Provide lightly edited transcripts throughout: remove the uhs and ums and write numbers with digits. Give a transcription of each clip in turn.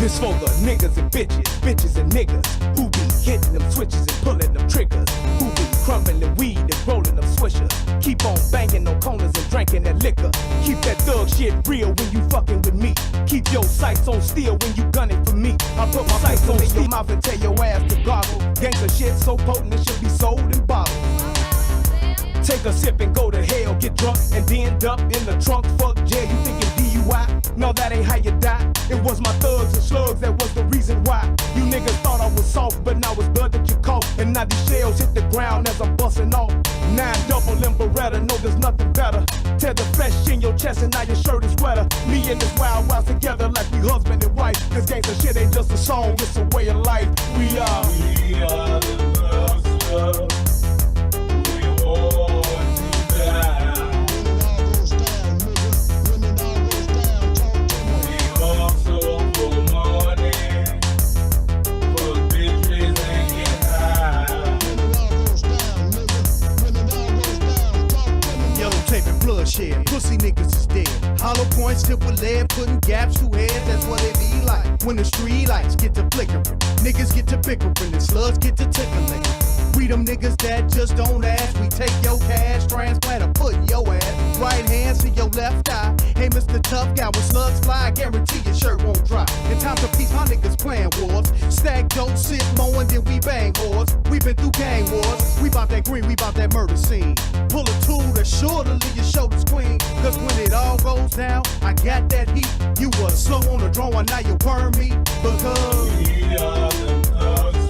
This for the niggas and bitches and niggas who be hitting them switches and pulling them triggers, who be crumbling weed and rolling them swishers. Keep on banging on corners and drinking that liquor. Keep that thug shit real when you fucking with me. Keep your sights on steel when you gunning for me. I put my sights on in your mouth and tell your ass to goggle. Gangsta shit so potent it should be sold in bottles. Take a sip and go to hell, get drunk and end up in the trunk. Fuck jail, you thinking DUI? No, that ain't how you die. It was my thugs and slugs that was the reason why. You niggas thought I was soft, but now it's blood that you caught. And now these shells hit the ground as I'm busting off. 9 double in Beretta, no there's nothing better. Tear the flesh in your chest and now your shirt is wetter. Me and this wild wild together like we husband and wife. Cause gangsta shit ain't just a song, it's a way of life. We are the thugs. Bloodshed, pussy niggas is dead. Hollow points tipped with lead, putting gaps through heads. That's what it be like when the street lights get to flickering. Niggas get to bickering and slugs get to tickling. We them niggas that just don't ask. We take your cash, transplant or put in your ass. Right hand to your left eye. Hey, Mr. Tough Guy, when slugs fly, I guarantee your shirt won't dry. In times of peace, my niggas playing wars. Stack dope, sit mowing, then we bang whores. We been through gang wars. We bout that green, we bout that murder scene. Pull a tool that's sure to leave your shoulders clean. Cause when it all goes down, I got that heat. You was slow on the drawing, now you burn me. Because we are the thugs.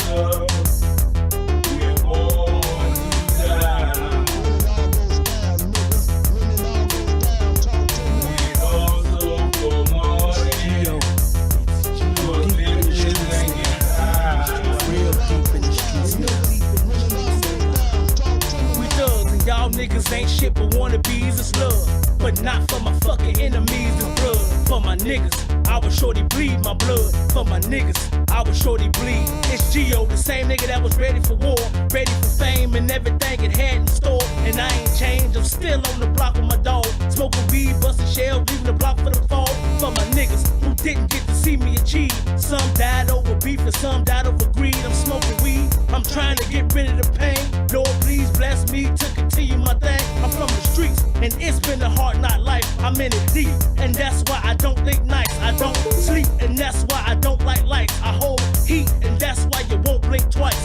Y'all niggas ain't shit but wannabes, it's love. But not for my fucking enemies, it's blood. For my niggas, I was shorty bleed my blood. For my niggas, I was shorty bleed. It's Gio, the same nigga that was ready for war, ready for fame and everything it had in store. And I ain't changed, I'm still on the block with my dog. Smoking weed, busting shells, leaving the block for the fall. For my niggas who didn't get to see me achieve. Some died over beef and some died over greed. I'm smoking weed, I'm trying to get rid of the pain. Lord, please bless me to continue my thing. I'm from the streets, and it's been a hard knock life. I'm in it deep, and that's why I don't think nice. I don't sleep, and that's why I don't like lights. I hold heat, and that's why you won't blink twice.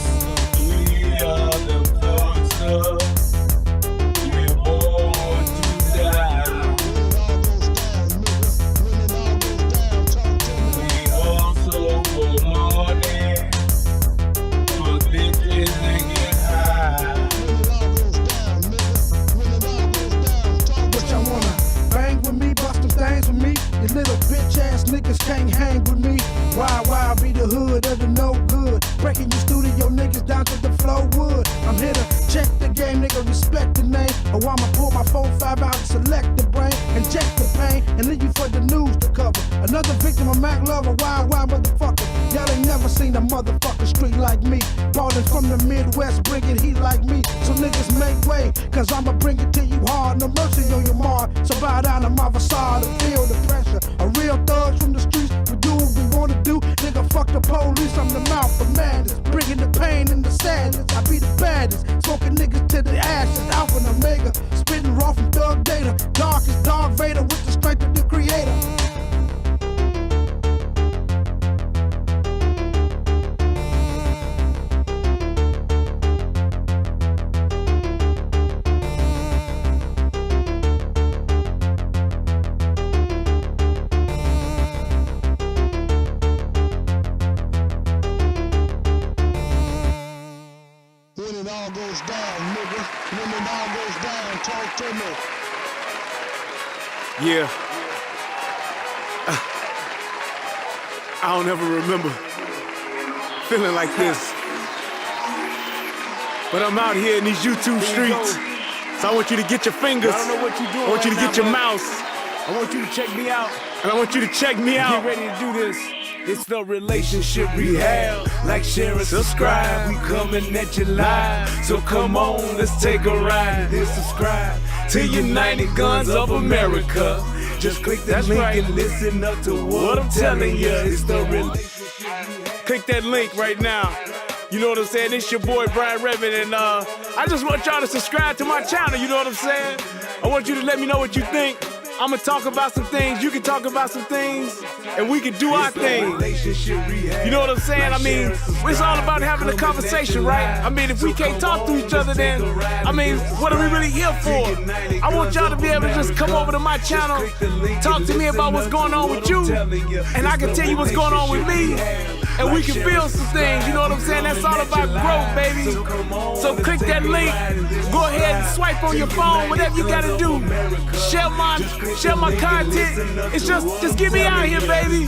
We are the thugs. We're born to die. We also for money, for bitches and get high. What y'all wanna bang with me, bust them things with me? You little bitch ass niggas can't hang with me. Why be the hood of the no good? Breaking your studio niggas down to the floor wood. I'm here to check the game, nigga, respect the name. Or I'ma pull my 4-5 out and select the brain, inject the pain, and leave you for the news to cover. Another victim of Mac Lover, wild motherfucker. Y'all ain't never seen a motherfucking street like me. Ballin' from the Midwest, bringing heat like me. So niggas make way, cause I'ma bring it to you hard. No mercy on your mark, so bow down to my facade and feel the pressure. A real thug from the streets, we do what we wanna do. Nigga, fuck the police, I'm the mouth of madness. Bringing the pain and the sadness, I be the baddest. Smoking niggas to the ashes, Alpha and Omega. Spitting raw from thug data. Dark as Darth Vader with the strength of the creator. when it all goes down, nigga. When it all goes down, talk to me. Yeah. I don't ever remember feeling like this. But I'm out here in these YouTube streets. So I want you to get your fingers. I don't know what you're doing. I want you to right get now, your man. mouse. I want you to check me out. And I want you to check me out. Get ready to do this. It's the relationship rehab. Like, share, and subscribe. We coming at you live. So come on, let's take a ride. Then subscribe to United Guns of America. Just click that link and listen up to what I'm telling you. It's the relationship. click that link right now. You know what I'm saying? It's your boy Brian Redmond, and I just want y'all to subscribe to my channel. You know what I'm saying? I want you to let me know what you think. I'm gonna talk about some things, you can talk about some things, and we can do our thing. You know what I'm saying? I mean, it's all about having a conversation, right? I mean, if we can't talk to each other, then, I mean, what are we really here for? I want y'all to be able to just come over to my channel, talk to me about what's going on with you, and I can tell you what's going on with me, and we can build some things, you know what I'm saying? That's all about growth, baby. So click that link, go ahead and swipe on your phone, whatever you gotta do. Share my content. It's just get me out here, baby.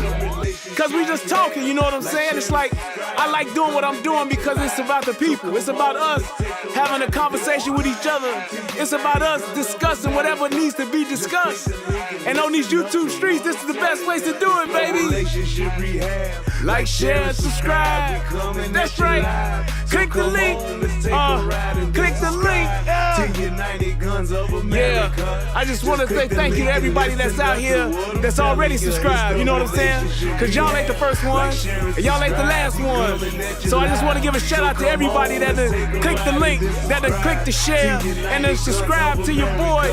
Cause we just talking, you know what I'm saying? It's like, I like doing what I'm doing because it's about the people. It's about us having a conversation with each other. It's about us discussing whatever needs to be discussed. And on these YouTube streets, this is the best place to do it, baby. Like, share, subscribe. That's right. Click the link. Click the link. Yeah. I just want to say thank you to everybody that's out here that's already subscribed. You know what I'm saying? Cause y'all ain't the first one, and y'all ain't the last one. So I just want to give a shout out to everybody that done click the link, that done click the share, and then subscribe to your boy.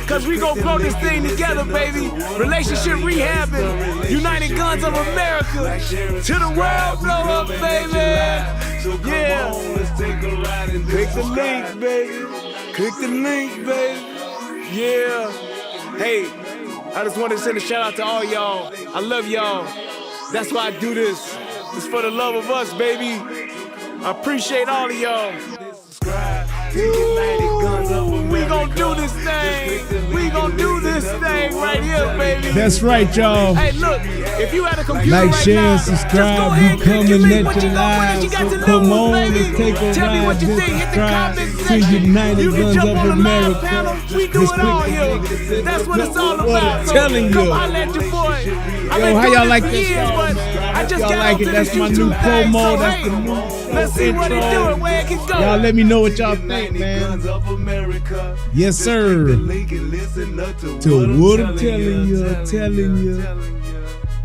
Cause we gon' grow this thing together, baby. Relationship rehabbing, United Guns of America. To the world blow up, baby. Yeah. Click the link, baby. Click the link, baby. Yeah. Hey, I just want to send a shout out to all y'all. I love y'all. That's why I do this. It's for the love of us, baby. I appreciate all of y'all. Ooh, we gon' do this thing. We gon' do this thing right here, baby. That's right, y'all. Hey, look, if you had a computer Like, right share, now, and just subscribe. go ahead You and click come your and link. let What you your got to lives lose, come on baby? and take a Tell me ride. what you Just think. Hit the subscribe comment to section. United You can Guns jump of on the live America. panel. We do it all here. That's what it's all What about. I'm So telling come you. holler at your boy. I've Yo, been how doing y'all this like for that years, song, but man? I just Y'all got like onto it? this That's my YouTube new thing. promo. So, That's hey, the new let's see what it intro. doing, where it can go. Y'all let me know what y'all think, man. Yes, sir. To what I'm telling you.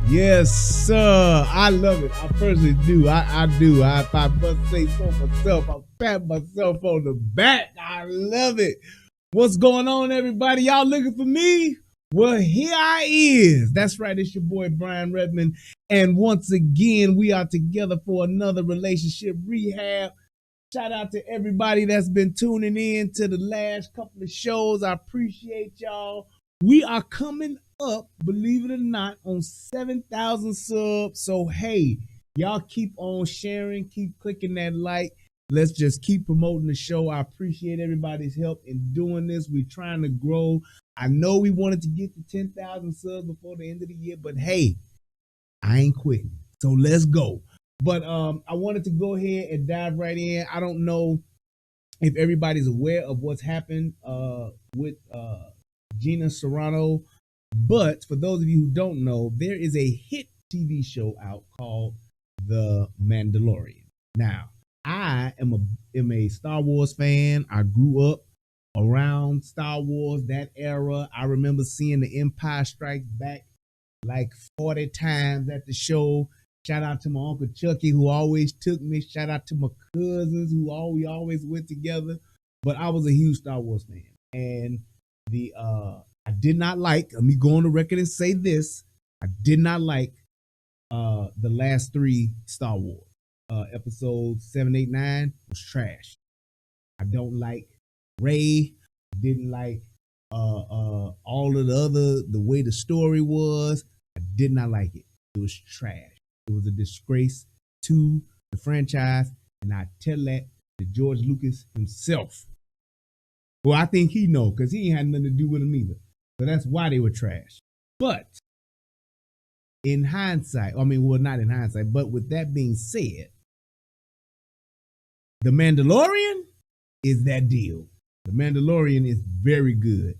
Yes, sir. I love it. I personally do. I do. If I must say so myself, I pat myself on the back. I love it. What's going on, everybody? Y'all looking for me? Well, here I is. That's right. It's your boy, Brian Redmond. And once again, we are together for another relationship rehab. Shout out to everybody that's been tuning in to the last couple of shows. I appreciate y'all. We are coming up, believe it or not, on 7,000 subs. So, hey, y'all keep on sharing, keep clicking that like. Let's just keep promoting the show. I appreciate everybody's help in doing this. We're trying to grow. I know we wanted to get to 10,000 subs before the end of the year, but hey, I ain't quitting. So let's go. But I wanted to go ahead and dive right in. I don't know if everybody's aware of what's happened with Gina Carano, but for those of you who don't know, there is a hit TV show out called The Mandalorian. Now, I am a Star Wars fan. I grew up around Star Wars, that era. I remember seeing The Empire Strikes Back like 40 times at the show. Shout out to my Uncle Chucky, who always took me. Shout out to my cousins, who we always went together. But I was a huge Star Wars fan. And I did not like, let me go on the record and say this, I did not like the last 3 Star Wars. Episodes 7, 8, 9 was trash. I don't like Rey. Didn't like all of the way the story was. I did not like it. It was trash. It was a disgrace to the franchise, and I tell that to George Lucas himself. Well, I think he know, because he ain't had nothing to do with them either. So that's why they were trash. But in hindsight, I mean, well, not in hindsight, but with that being said, The Mandalorian is that deal. The Mandalorian is very good.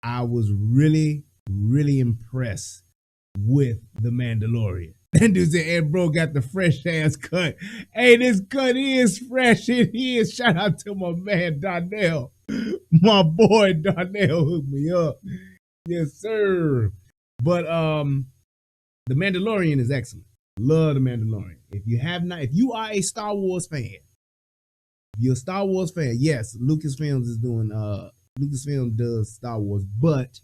I was really, really impressed with The Mandalorian. That dude said, hey, bro, got the fresh ass cut. Hey, this cut is fresh. It is. Shout out to my man, Donnell. My boy, Donnell hooked me up. Yes, sir. But The Mandalorian is excellent. Love the Mandalorian. If you are a Star Wars fan, if you're a Star Wars fan, yes, Lucasfilm does Star Wars, but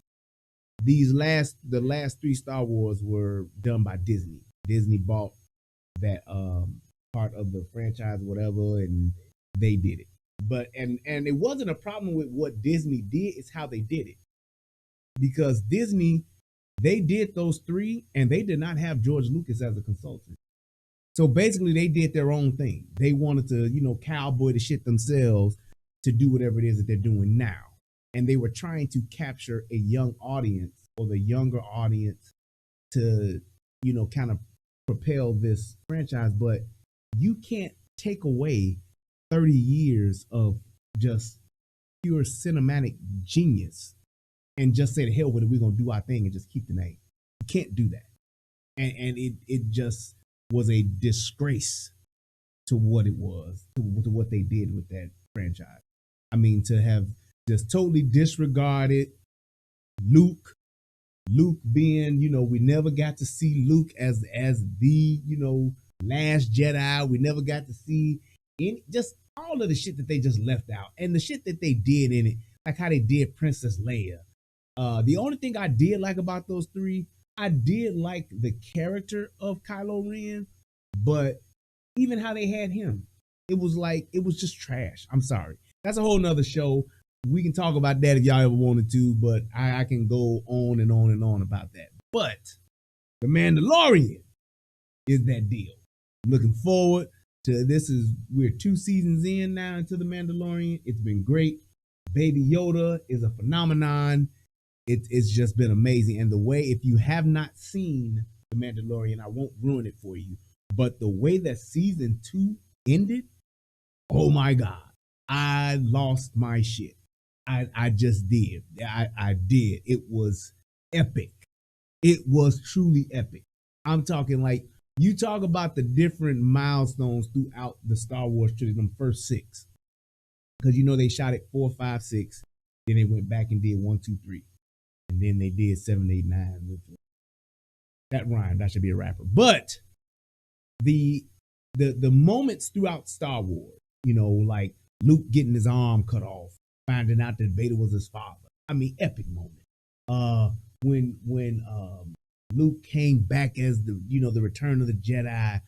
the last 3 Star Wars were done by Disney. Disney bought that part of the franchise, whatever, and they did it. But and it wasn't a problem with what Disney did, it's how they did it. Because Disney, they did those 3 and they did not have George Lucas as a consultant. So basically they did their own thing. They wanted to, cowboy the shit themselves to do whatever it is that they're doing now. And they were trying to capture a young audience or the younger audience to, kind of propel this franchise. But you can't take away 30 years of just pure cinematic genius and just say, to hell with it, we're going to do our thing and just keep the name. You can't do that. And it just was a disgrace to what it was, to what they did with that franchise. I mean, to have just totally disregarded Luke being, we never got to see Luke as the, last Jedi. We never got to see just all of the shit that they just left out and the shit that they did in it, like how they did Princess Leia. The only thing I did like about those 3, I did like the character of Kylo Ren, but even how they had him, it was just trash. I'm sorry. That's a whole nother show. We can talk about that if y'all ever wanted to, but I can go on and on and on about that. But The Mandalorian is that deal. I'm looking forward to this. We're 2 seasons in now into The Mandalorian. It's been great. Baby Yoda is a phenomenon. It's just been amazing. And the way, if you have not seen The Mandalorian, I won't ruin it for you, but the way that season 2 ended, oh my God, I lost my shit. I just did. I did. It was epic. It was truly epic. I'm talking like, you talk about the different milestones throughout the Star Wars trilogy, them first 6. Because they shot it 4, 5, 6. Then they went back and did 1, 2, 3. And then they did 7, 8, 9. That rhymed. I should be a rapper. But the moments throughout Star Wars, like Luke getting his arm cut off, finding out that Vader was his father. I mean, epic moment. When Luke came back as the Return of the Jedi,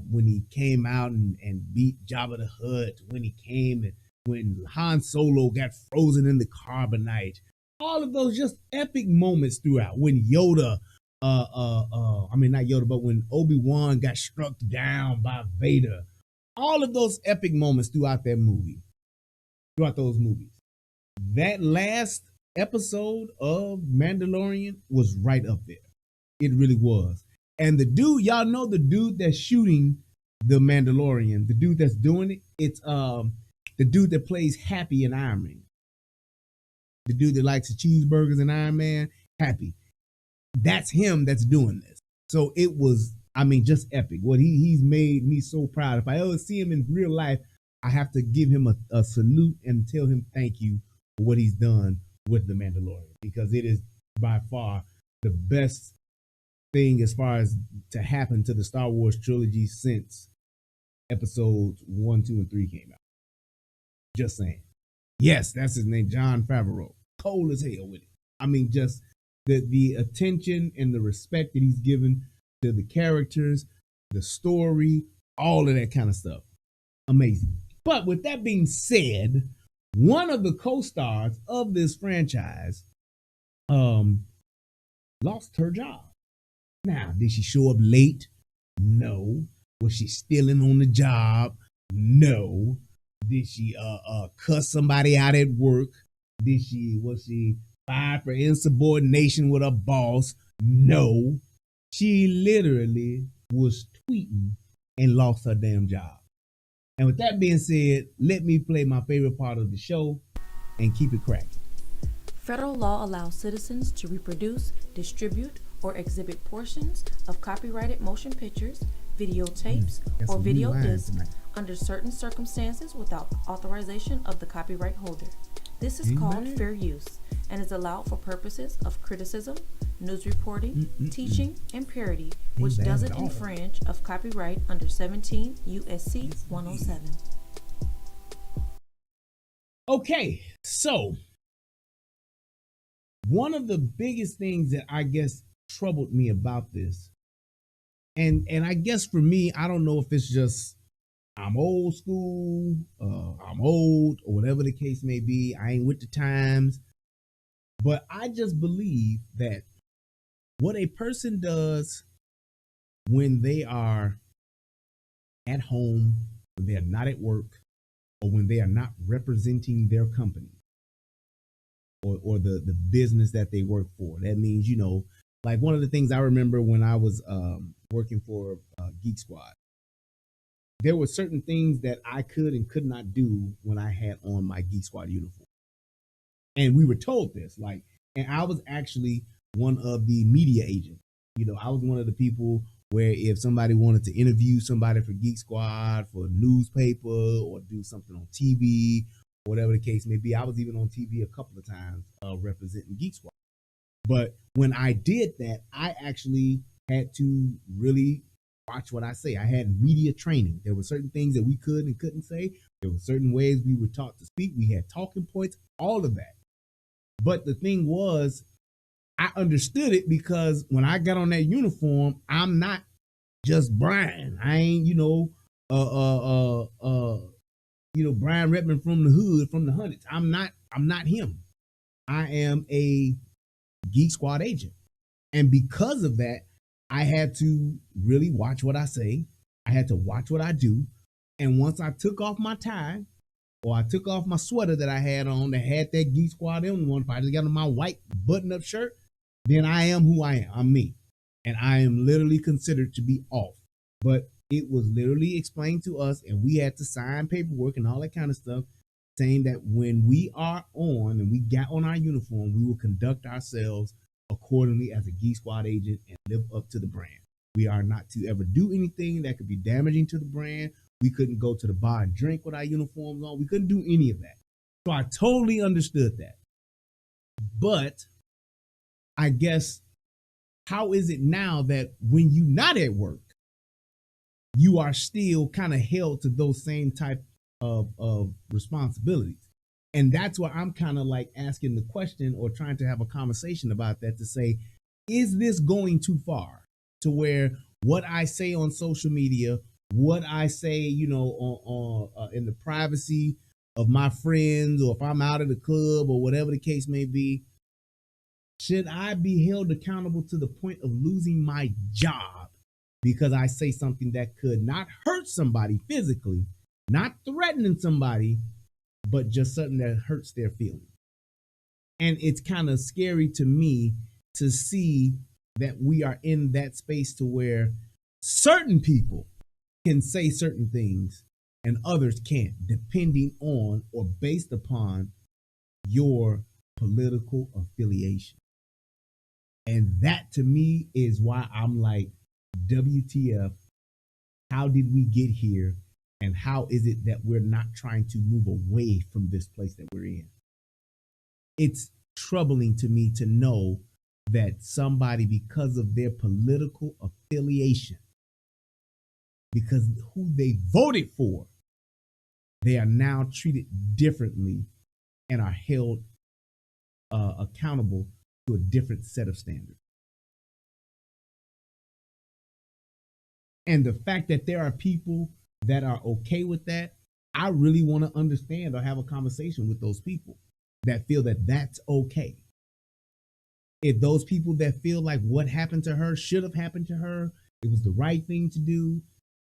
when he came out and beat Jabba the Hutt, when he came and when Han Solo got frozen in the carbonite. All of those just epic moments throughout. When Yoda, not Yoda, but when Obi-Wan got struck down by Vader. All of those epic moments throughout those movies. That last episode of Mandalorian was right up there. It really was. And the dude, y'all know the dude that's shooting the Mandalorian, the dude that's doing it, it's the dude that plays Happy in Iron Man. The dude that likes the cheeseburgers in Iron Man, Happy. That's him that's doing this. So it was, just epic. What he's made me so proud. If I ever see him in real life, I have to give him a salute and tell him thank you for what he's done with The Mandalorian, because it is by far the best thing as far as to happen to the Star Wars trilogy since episodes 1, 2, and 3 came out. Just saying. Yes, that's his name, Jon Favreau. Cold as hell with it. Just the attention and the respect that he's given to the characters, the story, all of that kind of stuff. Amazing. But with that being said, one of the co-stars of this franchise lost her job. Now, did she show up late? No. Was she stealing on the job? No. Did she cuss somebody out at work? Was she fired for insubordination with her boss? No. She literally was tweeting and lost her damn job. And with that being said, let me play my favorite part of the show and keep it cracking. Federal law allows citizens to reproduce, distribute, or exhibit portions of copyrighted motion pictures, videotapes, or video discs under certain circumstances without authorization of the copyright holder. This is called fair use and is allowed for purposes of criticism, news reporting, teaching, and parody, which doesn't infringe of copyright under 17 U.S.C. 107. Okay, so one of the biggest things that I guess troubled me about this, and I guess for me, I don't know if it's just I'm old school, I'm old, or whatever the case may be. I ain't with the times. But I just believe that what a person does when they are at home, when they are not at work, or when they are not representing their company or the business that they work for. That means, you know, like one of the things I remember when I was working for Geek Squad, there were certain things that I could and could not do when I had on my Geek Squad uniform. And we were told this, like, and I was actually one of the media agents. You know, I was one of the people where if somebody wanted to interview somebody for Geek Squad, for a newspaper, or do something on TV, whatever the case may be, I was even on TV a couple of times representing Geek Squad. But when I did that, I actually had to really watch what I say. I had media training. There were certain things that we could and couldn't say. There were certain ways we were taught to speak. We had talking points, all of that. But the thing was, I understood it because when I got on that uniform, I'm not just Brian. I ain't, Brian Redmond from the hood, from the hundreds. I'm not him. I am a Geek Squad agent. And because of that, I had to really watch what I say. I had to watch what I do. And once I took off my tie, or I took off my sweater that I had on that had that Geek Squad emblem on, if I just got on my white button-up shirt, then I am who I am. I'm me. And I am literally considered to be off. But it was literally explained to us, and we had to sign paperwork and all that kind of stuff, saying that when we are on and we got on our uniform, we will conduct ourselves accordingly as a Geek Squad agent and live up to the brand. We are not to ever do anything that could be damaging to the brand. We couldn't go to the bar and drink with our uniforms on. We couldn't do any of that. So I totally understood that. But I guess, how is it now that when you're not at work, you are still kind of held to those same type of responsibilities? And that's why I'm kind of like asking the question or trying to have a conversation about that, to say, is this going too far to where what I say on social media, what I say, in the privacy of my friends, or if I'm out of the club or whatever the case may be, should I be held accountable to the point of losing my job because I say something that could not hurt somebody physically, not threatening somebody, but just something that hurts their feelings? And it's kind of scary to me to see that we are in that space to where certain people can say certain things and others can't, depending on or based upon your political affiliation. And that to me is why I'm like, WTF, how did we get here? And how is it that we're not trying to move away from this place that we're in? It's troubling to me to know that somebody, because of their political affiliation, because who they voted for, they are now treated differently and are held accountable to a different set of standards. And the fact that there are people that are okay with that, I really want to understand or have a conversation with those people that feel that that's okay. If those people that feel like what happened to her should have happened to her, it was the right thing to do,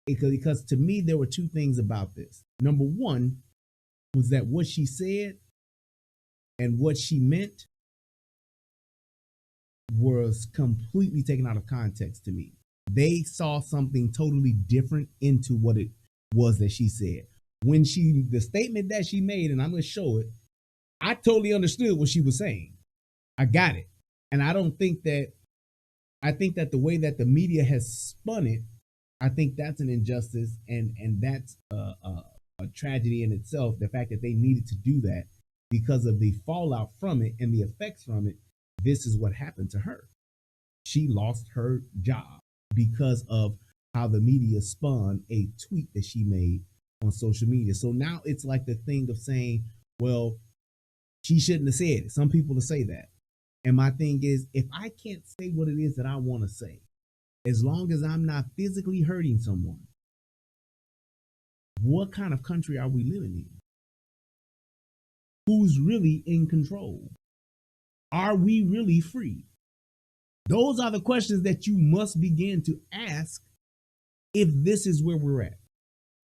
because to me, there were two things about this. Number one was that what she said and what she meant was completely taken out of context to me. They saw something totally different into what it was that she said. When the statement that she made, and I'm going to show it, I totally understood what she was saying. I got it. And I think that the way that the media has spun it, I think that's an injustice, and that's a tragedy in itself, the fact that they needed to do that. because of the fallout from it and the effects from it, this is what happened to her. She lost her job because of how the media spun a tweet that she made on social media. So now it's like the thing of saying, well, she shouldn't have said it. Some people will say that. And my thing is, if I can't say what it is that I want to say, as long as I'm not physically hurting someone, what kind of country are we living in? Who's really in control? Are we really free? Those are the questions that you must begin to ask if this is where we're at.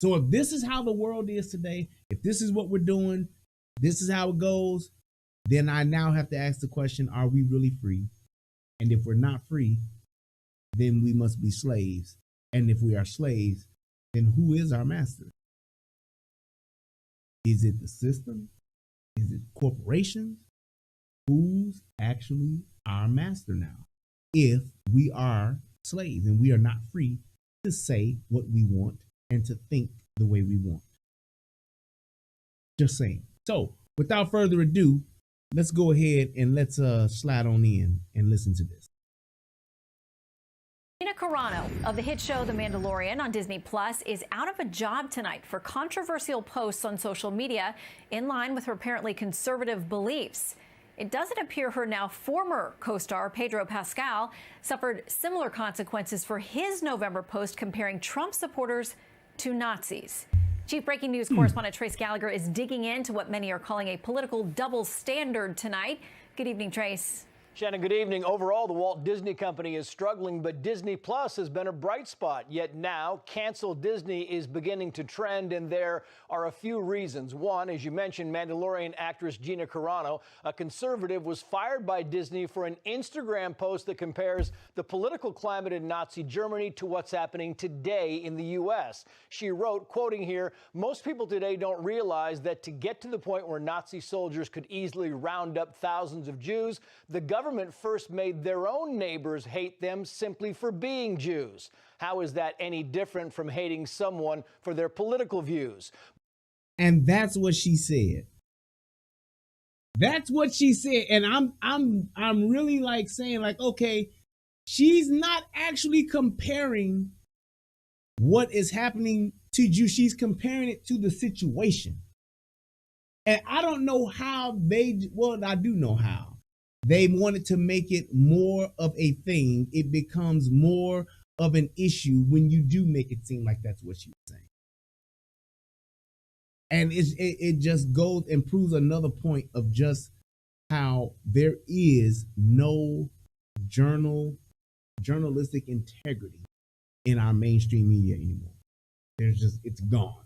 So if this is how the world is today, if this is what we're doing, this is how it goes, then I now have to ask the question, are we really free? And if we're not free, then we must be slaves. And if we are slaves, then who is our master? Is it the system? Is it corporations? Who's actually our master now? If we are slaves and we are not free to say what we want and to think the way we want. Just saying. So without further ado, let's go ahead and let's slide on in and listen to this. Gina Carano of the hit show The Mandalorian on Disney Plus is out of a job tonight for controversial posts on social media in line with her apparently conservative beliefs. It doesn't appear her now former co-star Pedro Pascal suffered similar consequences for his November post comparing Trump supporters to Nazis. Chief Breaking News correspondent Trace Gallagher is digging into what many are calling a political double standard tonight. Good evening, Trace. Shannon, good evening. Overall, the Walt Disney Company is struggling, but Disney Plus has been a bright spot. Yet now, cancel Disney is beginning to trend, and there are a few reasons. One, as you mentioned, Mandalorian actress Gina Carano, a conservative, was fired by Disney for an Instagram post that compares the political climate in Nazi Germany to what's happening today in the U.S. She wrote, quoting here, "Most people today don't realize that to get to the point where Nazi soldiers could easily round up thousands of Jews, the government first made their own neighbors hate them simply for being Jews. How is that any different from hating someone for their political views?" And that's what she said. That's what she said. And I'm really like saying like, okay, she's not actually comparing what is happening to you. She's comparing it to the situation. And I don't know how I do know how. They wanted to make it more of a thing. It becomes more of an issue when you do make it seem like that's what she was saying. And it just goes and proves another point of just how there is no journalistic integrity in our mainstream media anymore. It's gone.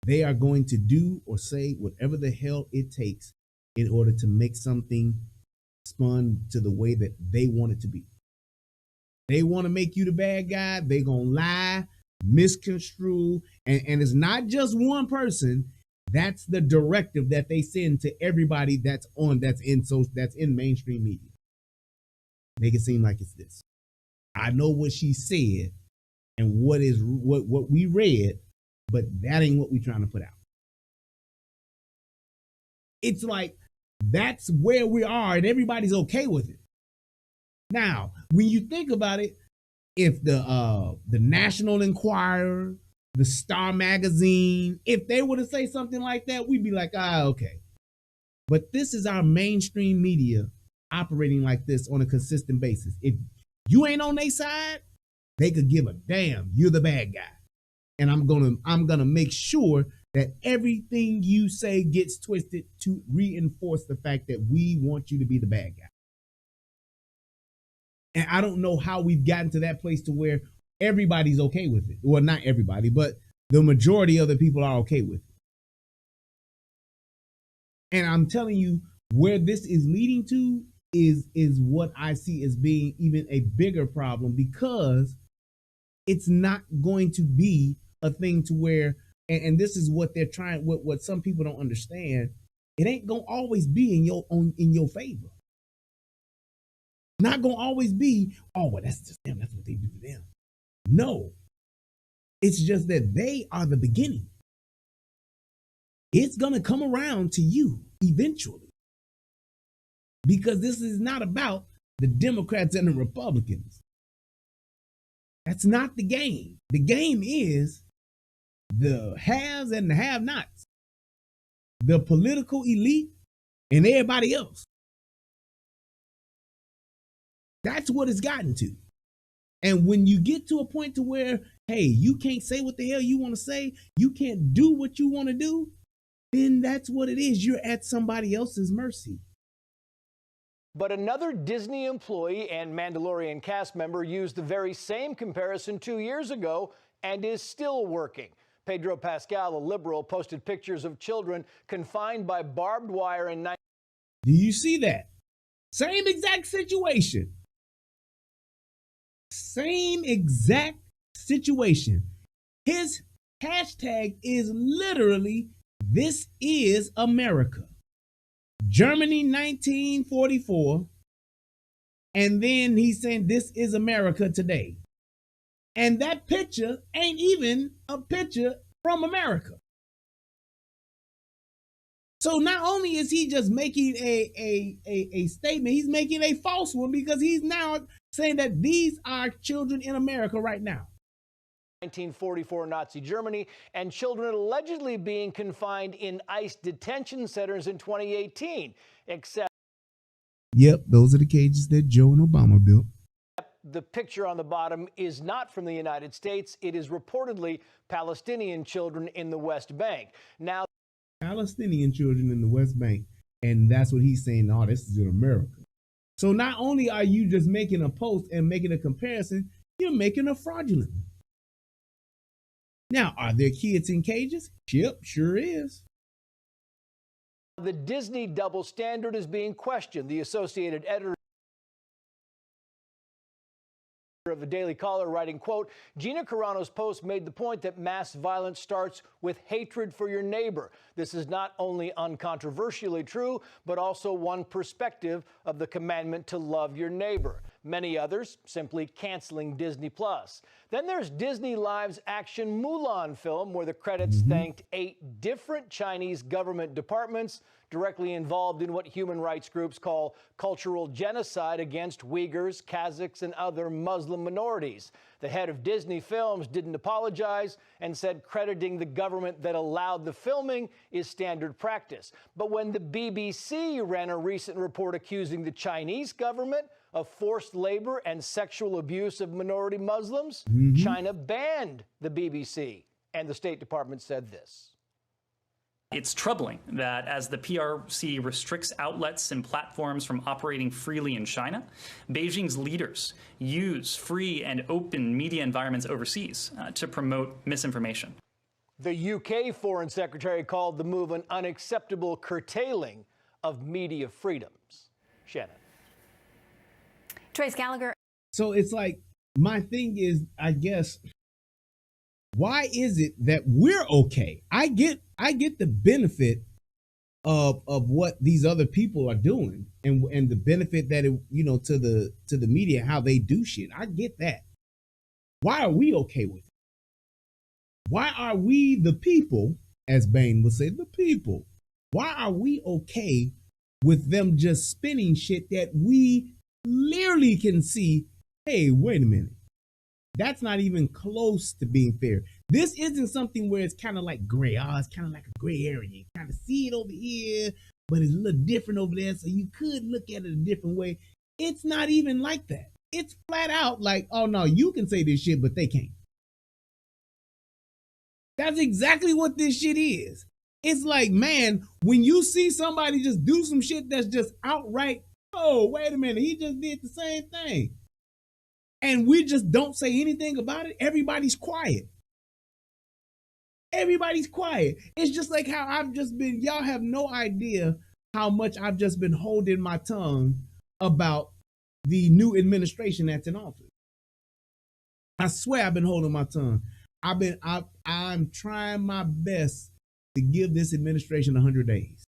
They are going to do or say whatever the hell it takes in order to make something spun to the way that they want it to be. They want to make you the bad guy. They're going to lie, misconstrue, and it's not just one person. That's the directive that they send to everybody that's in mainstream media. Make it seem like it's this. I know what she said and what we read, but that ain't what we're trying to put out. It's like that's where we are, and everybody's okay with it. Now, when you think about it, if the National Enquirer, the Star Magazine, if they were to say something like that, we'd be like, okay. But this is our mainstream media operating like this on a consistent basis. If you ain't on their side, they could give a damn. You're the bad guy, and I'm gonna make sure that everything you say gets twisted to reinforce the fact that we want you to be the bad guy. And I don't know how we've gotten to that place to where everybody's okay with it. Well, not everybody, but the majority of the people are okay with it. And I'm telling you, where this is leading to is what I see as being even a bigger problem, because it's not going to be a thing to where, and this is what they're trying, what some people don't understand, it ain't gonna always be in your favor. Not gonna always be, oh, well, that's just them, that's what they do to them. No, it's just that they are the beginning. It's gonna come around to you. eventually. Because this is not about the Democrats and the Republicans. That's not the game. The game is the haves and the have-nots, the political elite and everybody else. That's what it's gotten to. And when you get to a point to where, hey, you can't say what the hell you want to say, you can't do what you want to do, then that's what it is. You're at somebody else's mercy. But another Disney employee and Mandalorian cast member used the very same comparison 2 years ago and is still working. Pedro Pascal, a liberal, posted pictures of children confined by barbed wire in. Do you see that? Same exact situation. Same exact situation. His hashtag is literally, "This is America." Germany 1944. And then he's saying, "This is America today." And that picture ain't even a picture from America. So not only is he just making a statement, he's making a false one, because he's now saying that these are children in America right now. 1944 Nazi Germany, and children allegedly being confined in ICE detention centers in 2018, except Yep, those are the cages that Joe and Obama built. the picture on the bottom is not from the United States. It is reportedly Palestinian children in the West Bank. Now, Palestinian children in the West Bank. And that's what he's saying, "Oh, this is in America." So not only are you just making a post and making a comparison, you're making a fraudulent one. Now, are there kids in cages? Yep, sure is. the Disney double standard is being questioned. The Associated Editor of the Daily Caller writing, quote, Gina Carano's post made the point that mass violence starts with hatred for your neighbor. This is not only uncontroversially true, but also one perspective of the commandment to love your neighbor. Many others simply canceling Disney+. Then there's Disney Live's action Mulan film, where the credits thanked 8 different Chinese government departments directly involved in what human rights groups call cultural genocide against Uyghurs, Kazakhs, and other Muslim minorities. The head of Disney Films didn't apologize and said crediting the government that allowed the filming is standard practice. But when the BBC ran a recent report accusing the Chinese government of forced labor and sexual abuse of minority Muslims, China banned the BBC, and the State Department said this. It's troubling that as the PRC restricts outlets and platforms from operating freely in China, Beijing's leaders use free and open media environments overseas to promote misinformation. The UK Foreign Secretary called the move an unacceptable curtailing of media freedoms. Shannon. Trace Gallagher. So it's like, my thing is, I guess, why is it that we're okay? I get the benefit of what these other people are doing, and the benefit that it, to the media, how they do shit. I get that. Why are we okay with it? Why are we, the people, as Bain would say, the people? Why are we okay with them just spinning shit that we clearly can see, hey, wait a minute, that's not even close to being fair. This isn't something where it's kind of like gray. It's kind of like a gray area. You kind of see it over here, but it's a little different over there, so you could look at it a different way. It's not even like that. It's flat out like, oh no, you can say this shit, but they can't. That's exactly what this shit is. It's like, man, when you see somebody just do some shit that's just outright, oh, wait a minute, he just did the same thing, and we just don't say anything about it, everybody's quiet. Everybody's quiet. It's just like how I've just been, y'all have no idea how much I've just been holding my tongue about the new administration that's in office. I swear I've been holding my tongue. I'm trying my best to give this administration 100 days.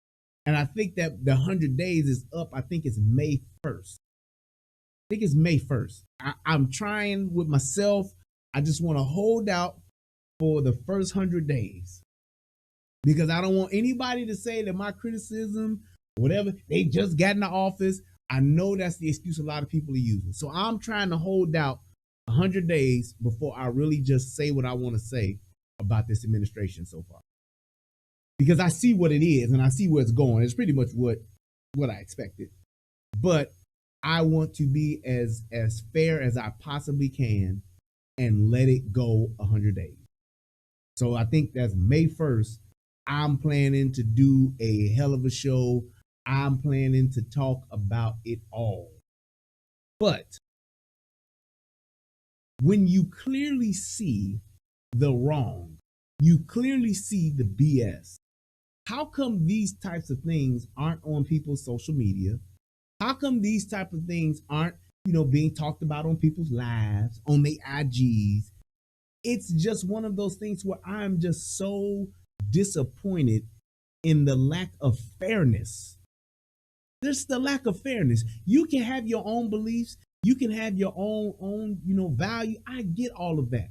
And I think that the 100 days is up. I think it's May 1st. I think it's May 1st. I'm trying with myself. I just want to hold out for the first 100 days. because I don't want anybody to say that my criticism, whatever, they just got in the office. I know that's the excuse a lot of people are using. So I'm trying to hold out 100 days before I really just say what I want to say about this administration so far. Because I see what it is and I see where it's going. It's pretty much what I expected. But I want to be as fair as I possibly can and let it go 100 days. So I think that's May 1st. I'm planning to do a hell of a show. I'm planning to talk about it all. But when you clearly see the wrong, you clearly see the BS, how come these types of things aren't on people's social media? How come these type of things aren't, being talked about on people's lives, on their IGs? It's just one of those things where I'm just so disappointed in the lack of fairness. There's the lack of fairness. You can have your own beliefs. You can have your own, value. I get all of that.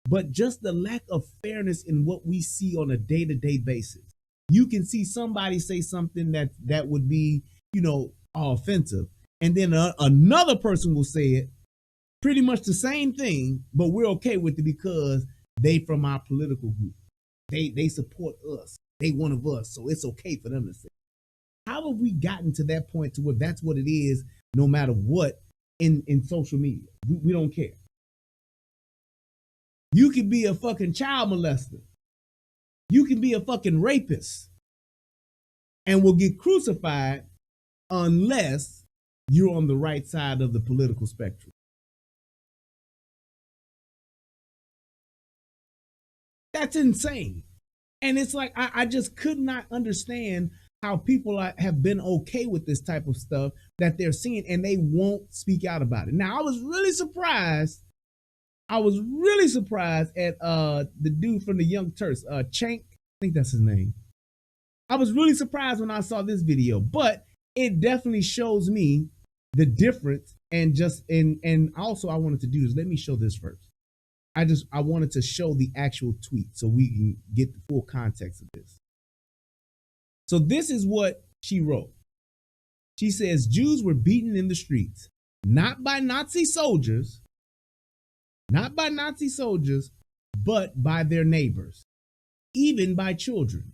But just the lack of fairness in what we see on a day-to-day basis. You can see somebody say something that would be, offensive. And then another person will say it, pretty much the same thing, but we're okay with it because they from our political group. They support us. They one of us. So it's okay for them to say. How have we gotten to that point to where that's what it is, no matter what, in social media? We don't care. You can be a fucking child molester. You can be a fucking rapist and will get crucified unless you're on the right side of the political spectrum. That's insane. And it's like, I just could not understand how people have been okay with this type of stuff that they're seeing and they won't speak out about it. Now, I was really surprised at the dude from the Young Turks, Chank, I think that's his name. I was really surprised when I saw this video, but it definitely shows me the difference. And also I wanted to do this. Let me show this first. I wanted to show the actual tweet so we can get the full context of this. So this is what she wrote. She says, Jews were beaten in the streets, not by Nazi soldiers, but by their neighbors, even by children.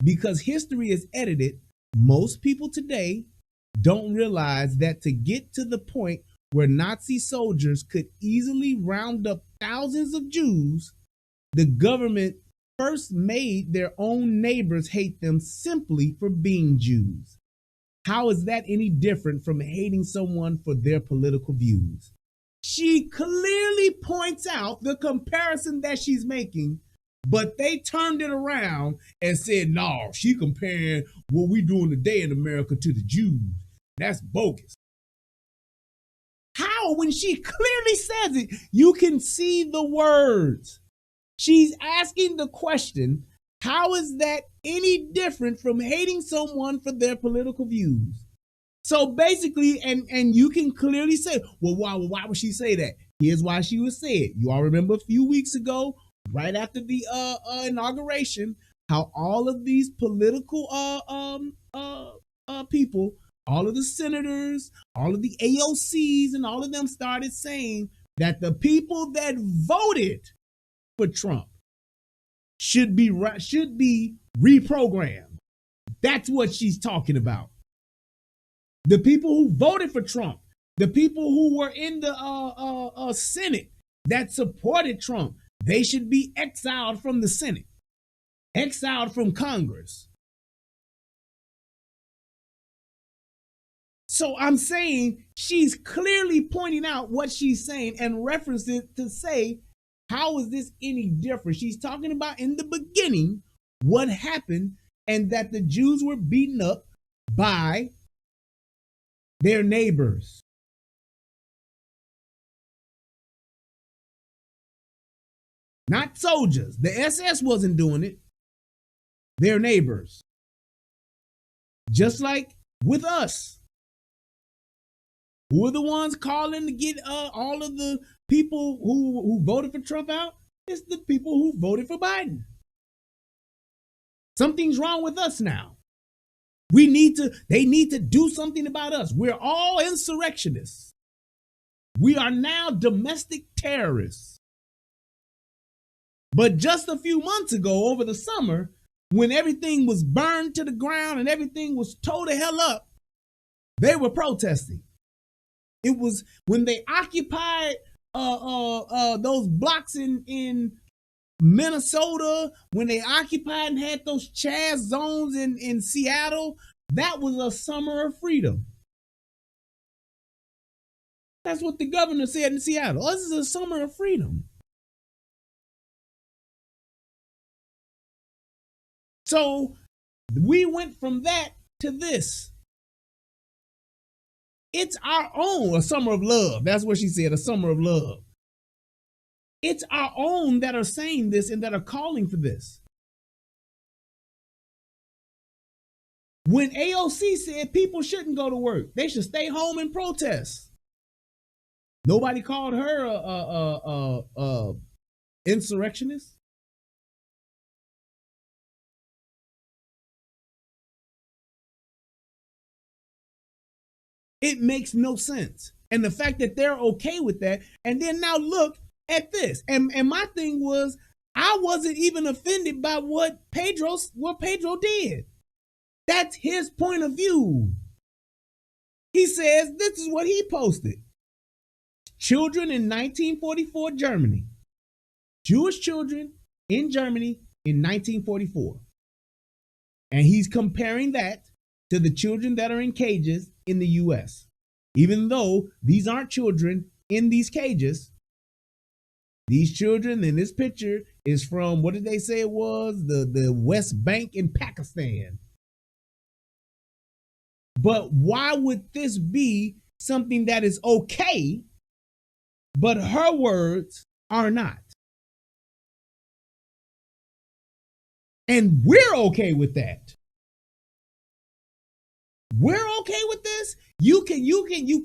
Because history is edited, most people today don't realize that to get to the point where Nazi soldiers could easily round up thousands of Jews, the government first made their own neighbors hate them simply for being Jews. How is that any different from hating someone for their political views? She clearly points out the comparison that she's making, but they turned it around and said, no, she comparing what we doing today in America to the Jews. That's bogus. How, when she clearly says it, you can see the words. She's asking the question, how is that any different from hating someone for their political views? So basically, and you can clearly say, well, why would she say that? Here's why she would say it. You all remember a few weeks ago, right after the inauguration, how all of these political people, all of the senators, all of the AOCs, and all of them started saying that the people that voted for Trump should be reprogrammed. That's what she's talking about. The people who voted for Trump, the people who were in the Senate that supported Trump, they should be exiled from the Senate, exiled from Congress. So I'm saying she's clearly pointing out what she's saying and referencing it to say, how is this any different? She's talking about in the beginning what happened and that the Jews were beaten up by their neighbors. Not soldiers. The SS wasn't doing it. Their neighbors. Just like with us. Who are the ones calling to get all of the people who voted for Trump out? It's the people who voted for Biden. Something's wrong with us now. They need to do something about us. We're all insurrectionists. We are now domestic terrorists. But just a few months ago, over the summer, when everything was burned to the ground and everything was tore the hell up, they were protesting. It was when they occupied those blocks in Minnesota, when they occupied and had those Chaz zones in Seattle. That was a summer of freedom. That's what the governor said in Seattle. This is a summer of freedom. So we went from that to this. It's our own, a summer of love. That's what she said, a summer of love. It's our own that are saying this and that are calling for this. When AOC said people shouldn't go to work, they should stay home and protest. Nobody called her a insurrectionist. It makes no sense. And the fact that they're okay with that, and then now look at this. And my thing was, I wasn't even offended by what Pedro did. That's his point of view. He says this is what he posted. Children in 1944 Germany. Jewish children in Germany in 1944. And he's comparing that to the children that are in cages in the US. Even though these aren't children in these cages, these children in this picture is from, what did they say it was? The West Bank in Pakistan. But why would this be something that is okay, but her words are not? And we're okay with that. We're okay with this. You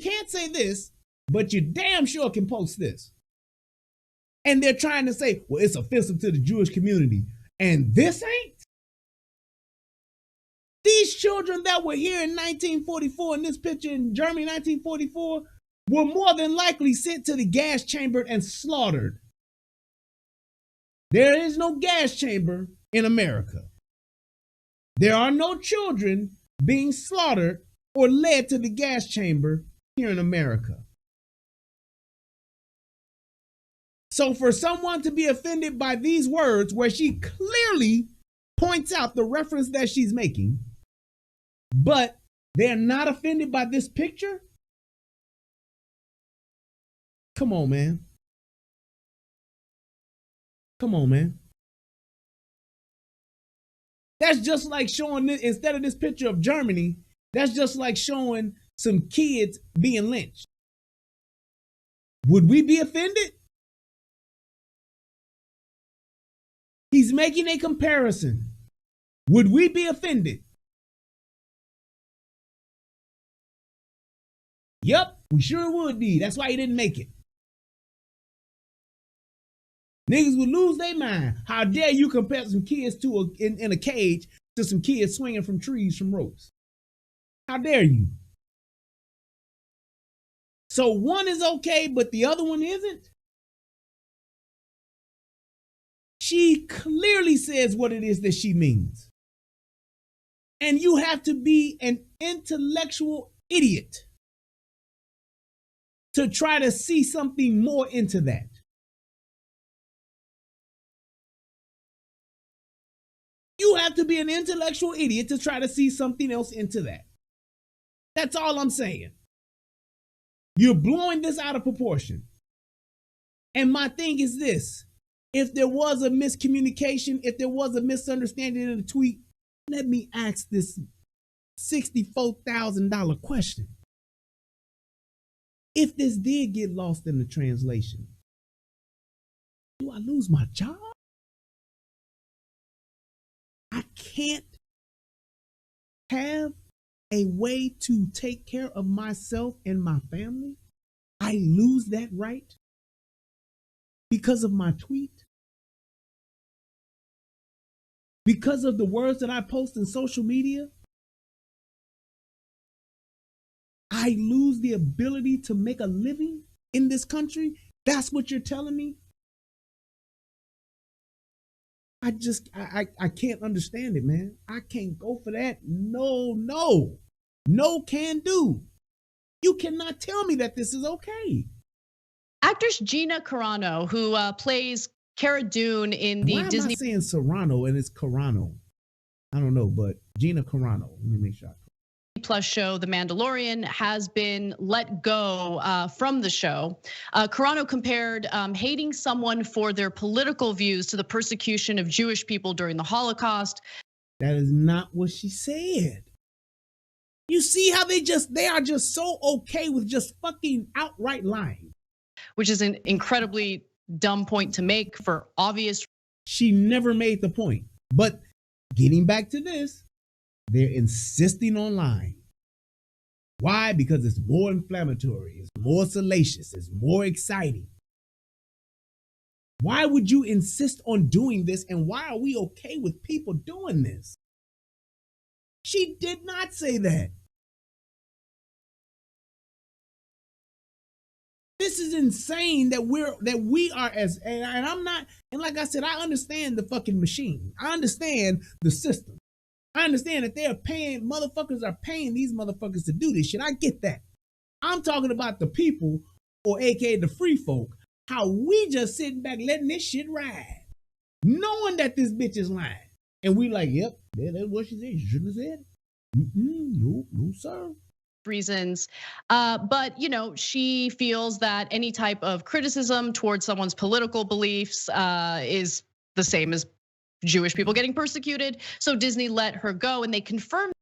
can't say this, but you damn sure can post this. And they're trying to say, well, it's offensive to the Jewish community. And this ain't. These children that were here in 1944, in this picture in Germany, 1944, were more than likely sent to the gas chamber and slaughtered. There is no gas chamber in America. There are no children being slaughtered or led to the gas chamber here in America. So for someone to be offended by these words, where she clearly points out the reference that she's making, but they're not offended by this picture? Come on, man. Come on, man. That's just like showing, instead of this picture of Germany, that's just like showing some kids being lynched. Would we be offended? He's making a comparison. Would we be offended? Yep, we sure would be. That's why he didn't make it. Niggas would lose their mind. How dare you compare some kids in a cage to some kids swinging from trees from ropes? How dare you? So one is okay, but the other one isn't? She clearly says what it is that she means. And you have to be an intellectual idiot to try to see something more into that. You have to be an intellectual idiot to try to see something else into that. That's all I'm saying. You're blowing this out of proportion. And my thing is this. If there was a miscommunication, if there was a misunderstanding in the tweet, let me ask this $64,000 question. If this did get lost in the translation, do I lose my job? I can't have a way to take care of myself and my family. I lose that right because of my tweet. because of the words that I post in social media, I lose the ability to make a living in this country? That's what you're telling me? I can't understand it, man. I can't go for that. No can do. You cannot tell me that this is okay. Actress Gina Carano, who plays Cara Dune in the Disney. Why am I saying Serrano and it's Carano? I don't know, but Gina Carano. Let me make sure. Plus show The Mandalorian has been let go from the show. Carano compared hating someone for their political views to the persecution of Jewish people during the Holocaust. That is not what she said. You see how they are just so okay with just fucking outright lying. Which is an incredibly dumb point to make for obvious. She never made the point. But getting back to this, they're insisting on lying. Why? Because it's more inflammatory, it's more salacious, it's more exciting. Why would you insist on doing this, and why are we okay with people doing this? She did not say that. This is insane that we are as, and I'm not, and like I said, I understand the fucking machine. I understand the system. I understand that motherfuckers are paying these motherfuckers to do this shit. I get that. I'm talking about the people, or AKA the free folk, how we just sitting back letting this shit ride, knowing that this bitch is lying. And we like, yep, that's what she said. You shouldn't have said it. No, sir. Reasons, but she feels that any type of criticism towards someone's political beliefs is the same as Jewish people getting persecuted. So Disney let her go, and they confirmed.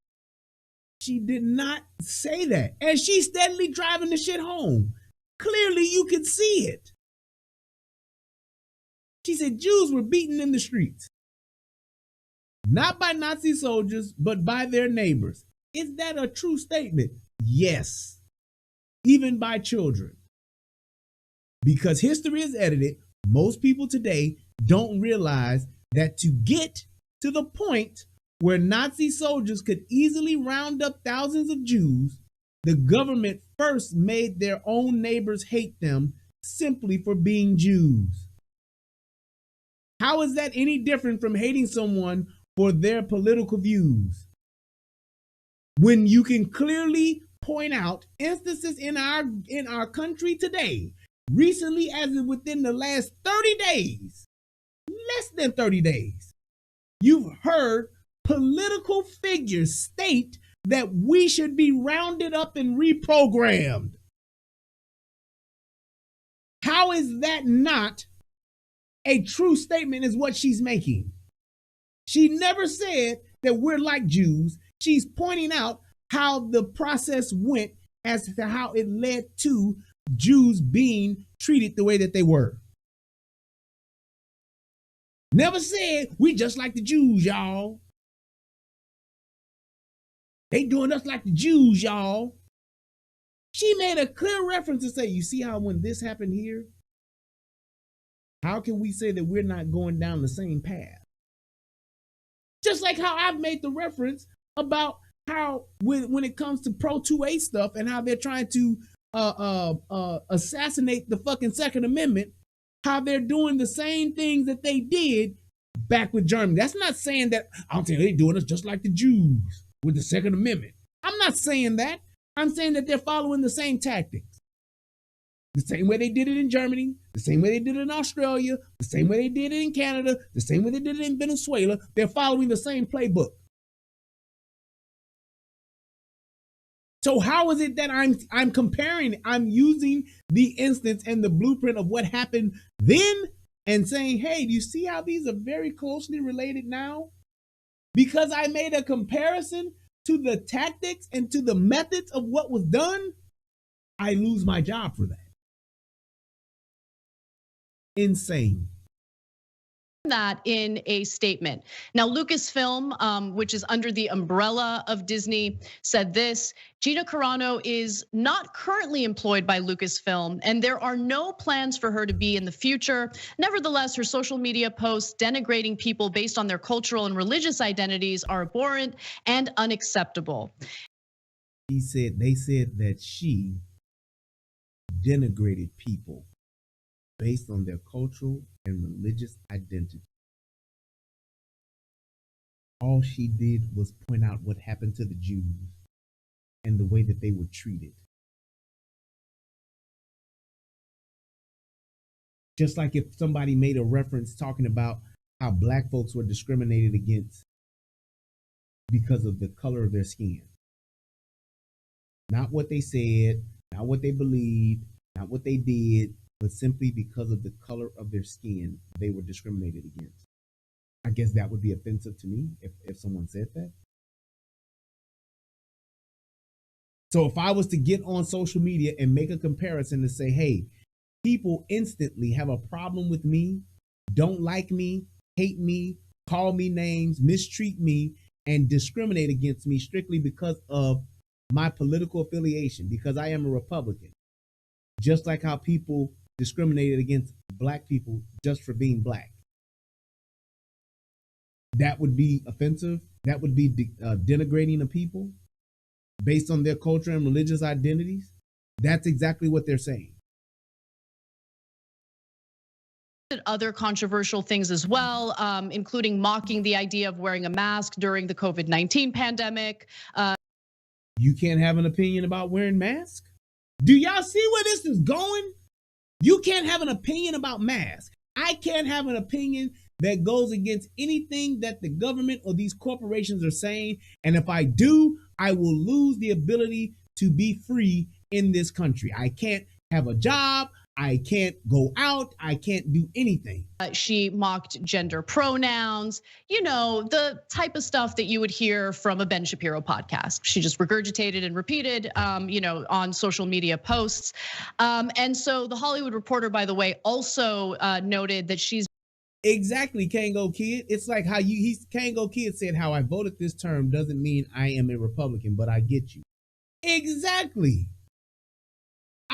She did not say that, and she's steadily driving the shit home. Clearly, you can see it. She said Jews were beaten in the streets, not by Nazi soldiers, but by their neighbors. Is that a true statement? Yes, even by children. Because history is edited, most people today don't realize that to get to the point where Nazi soldiers could easily round up thousands of Jews, the government first made their own neighbors hate them simply for being Jews. How is that any different from hating someone for their political views? When you can clearly point out instances in our country today, recently as within the last 30 days, less than 30 days, you've heard political figures state that we should be rounded up and reprogrammed. How is that not a true statement is what she's making? She never said that we're like Jews. She's pointing out how the process went as to how it led to Jews being treated the way that they were. Never said we just like the Jews, y'all. They doing us like the Jews, y'all. She made a clear reference to say, you see how when this happened here, how can we say that we're not going down the same path? Just like how I've made the reference about how when it comes to Pro 2A stuff and how they're trying to assassinate the fucking Second Amendment, how they're doing the same things that they did back with Germany. That's not saying that, I'm saying they're doing us just like the Jews with the Second Amendment. I'm not saying that. I'm saying that they're following the same tactics. The same way they did it in Germany, the same way they did it in Australia, the same way they did it in Canada, the same way they did it in Venezuela. They're following the same playbook. So how is it that I'm comparing, I'm using the instance and the blueprint of what happened then and saying, hey, do you see how these are very closely related now? Because I made a comparison to the tactics and to the methods of what was done, I lose my job for that. Insane. that in a statement. Now, Lucasfilm, which is under the umbrella of Disney, said this: Gina Carano is not currently employed by Lucasfilm, and there are no plans for her to be in the future. Nevertheless, her social media posts denigrating people based on their cultural and religious identities are abhorrent and unacceptable. They said that she denigrated people based on their cultural and religious identity. All she did was point out what happened to the Jews and the way that they were treated. Just like if somebody made a reference talking about how black folks were discriminated against because of the color of their skin. Not what they said, not what they believed, not what they did, but simply because of the color of their skin, they were discriminated against. I guess that would be offensive to me if someone said that. So if I was to get on social media and make a comparison to say, hey, people instantly have a problem with me, don't like me, hate me, call me names, mistreat me, and discriminate against me strictly because of my political affiliation, because I am a Republican. Just like how people discriminated against black people just for being black. That would be offensive. That would be denigrating of people based on their culture and religious identities. That's exactly what they're saying. Other controversial things as well, including mocking the idea of wearing a mask during the COVID-19 pandemic. You can't have an opinion about wearing masks? Do y'all see where this is going? You can't have an opinion about masks. I can't have an opinion that goes against anything that the government or these corporations are saying. And if I do, I will lose the ability to be free in this country. I can't have a job. I can't go out. I can't do anything. She mocked gender pronouns, the type of stuff that you would hear from a Ben Shapiro podcast. She just regurgitated and repeated, on social media posts. And so the Hollywood Reporter, by the way, also noted that she's exactly Kango Kid. It's like how Kango Kid said, how I voted this term doesn't mean I am a Republican, but I get you. Exactly.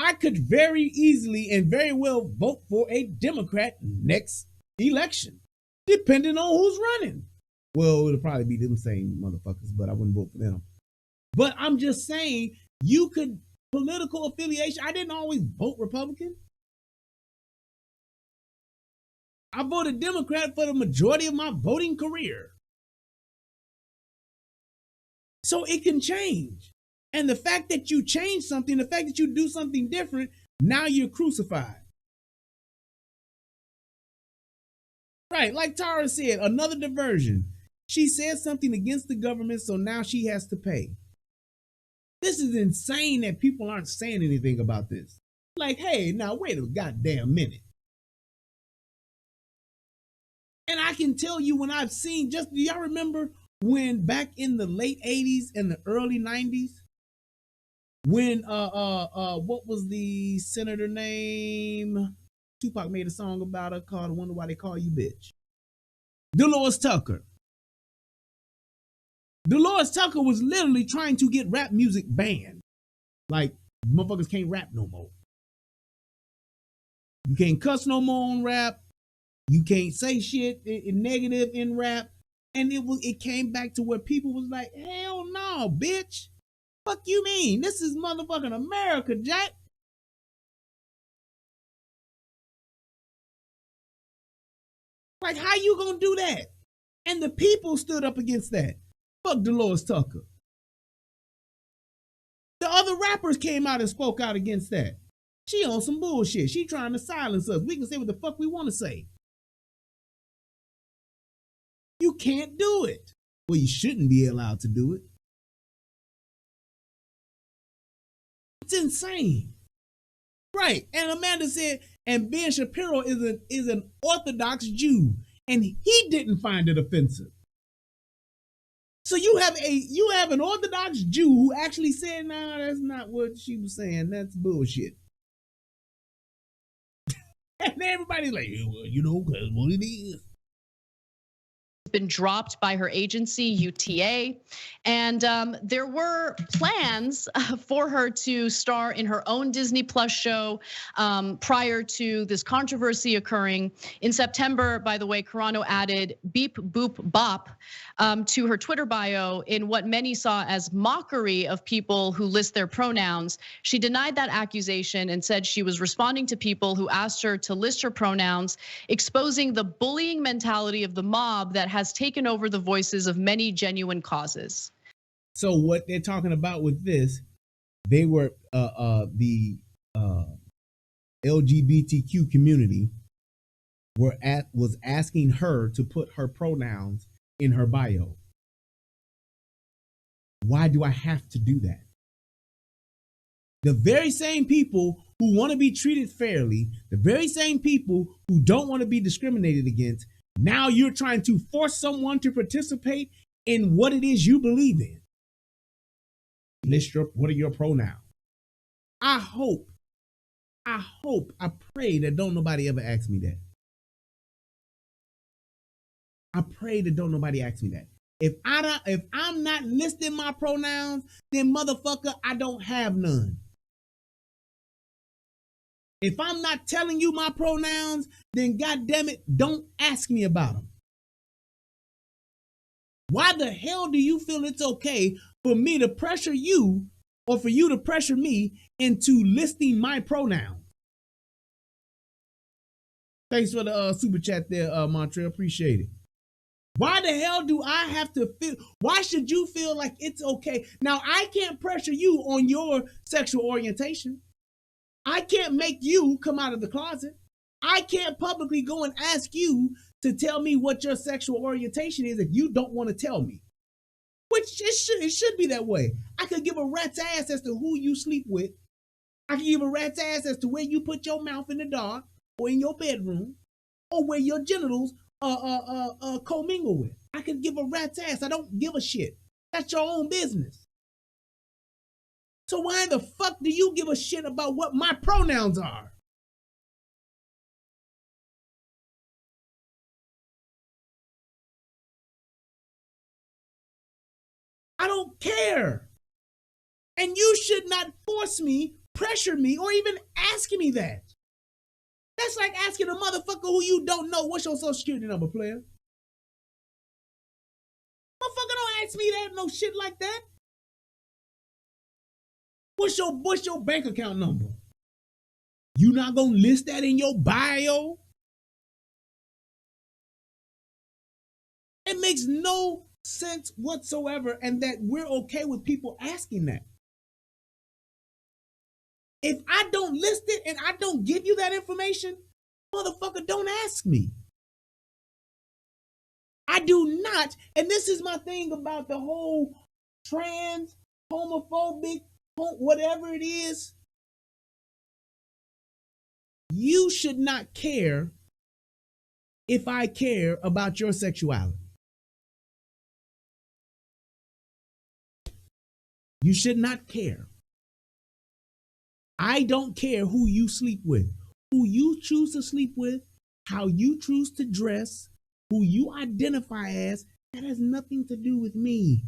I could very easily and very well vote for a Democrat next election, depending on who's running. Well, it'll probably be them same motherfuckers, but I wouldn't vote for them. But I'm just saying, you could, political affiliation, I didn't always vote Republican. I voted Democrat for the majority of my voting career. So it can change. And the fact that you change something, the fact that you do something different, now you're crucified. Right, like Tara said, another diversion. She said something against the government, so now she has to pay. This is insane that people aren't saying anything about this. Like, hey, now wait a goddamn minute. And I can tell you when I've seen, do y'all remember when back in the late 80s and the early 90s, when what was the senator name? Tupac made a song about her called "Wonder Why They Call You Bitch." Dolores Tucker. Dolores Tucker was literally trying to get rap music banned. Like, motherfuckers can't rap no more. You can't cuss no more on rap. You can't say shit negative in rap. And it came back to where people was like, hell no, bitch. Fuck you mean? This is motherfucking America, Jack. Like, how you gonna do that? And the people stood up against that. Fuck Dolores Tucker. The other rappers came out and spoke out against that. She on some bullshit. She trying to silence us. We can say what the fuck we want to say. You can't do it. Well, you shouldn't be allowed to do it. It's insane. Right. And Amanda said, and Ben Shapiro is an Orthodox Jew, and he didn't find it offensive. So you have an Orthodox Jew who actually said, no, that's not what she was saying. That's bullshit. And everybody's like, well, that's what it is. been dropped by her agency, UTA. And there were plans for her to star in her own Disney Plus show prior to this controversy occurring. In September, by the way, Carano added beep, boop, bop to her Twitter bio in what many saw as mockery of people who list their pronouns. She denied that accusation and said she was responding to people who asked her to list her pronouns, exposing the bullying mentality of the mob that has taken over the voices of many genuine causes. So what they're talking about with this, they were the LGBTQ community was asking her to put her pronouns in her bio. Why do I have to do that? The very same people who want to be treated fairly, the very same people who don't want to be discriminated against, now you're trying to force someone to participate in what it is you believe in. What are your pronouns? I pray that don't nobody ever ask me that. I pray that don't nobody ask me that. If I'm not listing my pronouns, then motherfucker, I don't have none. If I'm not telling you my pronouns, then goddamn it, don't ask me about them. Why the hell do you feel it's okay for me to pressure you or for you to pressure me into listing my pronouns? Thanks for the super chat there, Montreal. Appreciate it. Why the hell do I have to feel? Why should you feel like it's okay? Now, I can't pressure you on your sexual orientation. I can't make you come out of the closet. I can't publicly go and ask you to tell me what your sexual orientation is if you don't want to tell me. Which it should be that way. I could give a rat's ass as to who you sleep with. I can give a rat's ass as to where you put your mouth in the dark or in your bedroom or where your genitals commingle with. I can give a rat's ass. I don't give a shit. That's your own business. So why the fuck do you give a shit about what my pronouns are? I don't care. And you should not force me, pressure me, or even ask me that. That's like asking a motherfucker who you don't know, what's your social security number, player? Motherfucker don't ask me that, no shit like that. What's your bank account number? You not gonna list that in your bio? It makes no sense whatsoever, and that we're okay with people asking that. If I don't list it and I don't give you that information, motherfucker, don't ask me. I do not, and this is my thing about the whole trans, homophobic, whatever it is. You should not care if I care about your sexuality. You should not care. I don't care who you sleep with, who you choose to sleep with, how you choose to dress, who you identify as. That has nothing to do with me.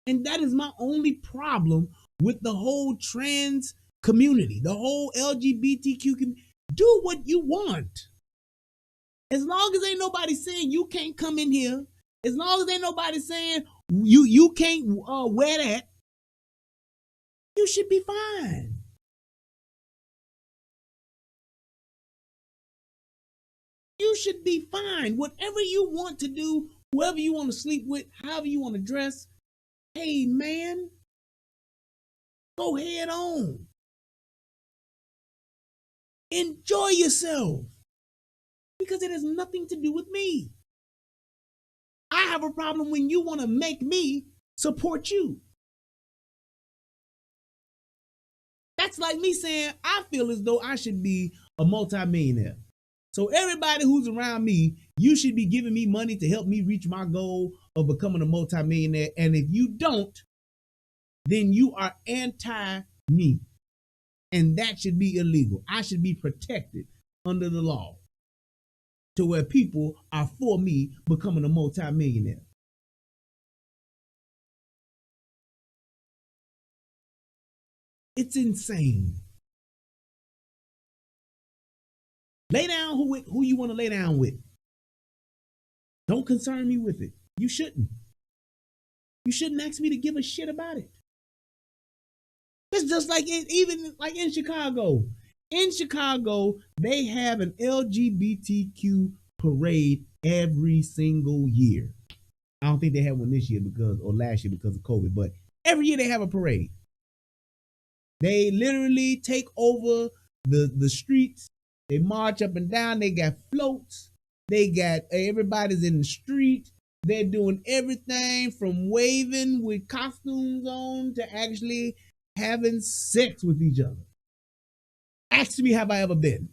And that is my only problem with the whole trans community, the whole LGBTQ community. Do what you want. As long as ain't nobody saying you can't come in here, as long as ain't nobody saying you can't wear that, you should be fine. You should be fine. Whatever you want to do, whoever you want to sleep with, however you want to dress, hey man, go head on. Enjoy yourself. Because it has nothing to do with me. I have a problem when you want to make me support you. That's like me saying I feel as though I should be a multimillionaire. So everybody who's around me, you should be giving me money to help me reach my goal of becoming a multimillionaire. And if you don't, then you are anti-me. And that should be illegal. I should be protected under the law. to where people are for me becoming a multimillionaire. It's insane. Lay down who you want to lay down with. Don't concern me with it. You shouldn't. You shouldn't ask me to give a shit about it. It's just like even like in Chicago. In Chicago, they have an LGBTQ parade every single year. I don't think they had one this year or last year because of COVID, but every year they have a parade. They literally take over the streets. They march up and down. They got floats. They got everybody's in the street. They're doing everything from waving with costumes on to actually having sex with each other. Ask me, have I ever been?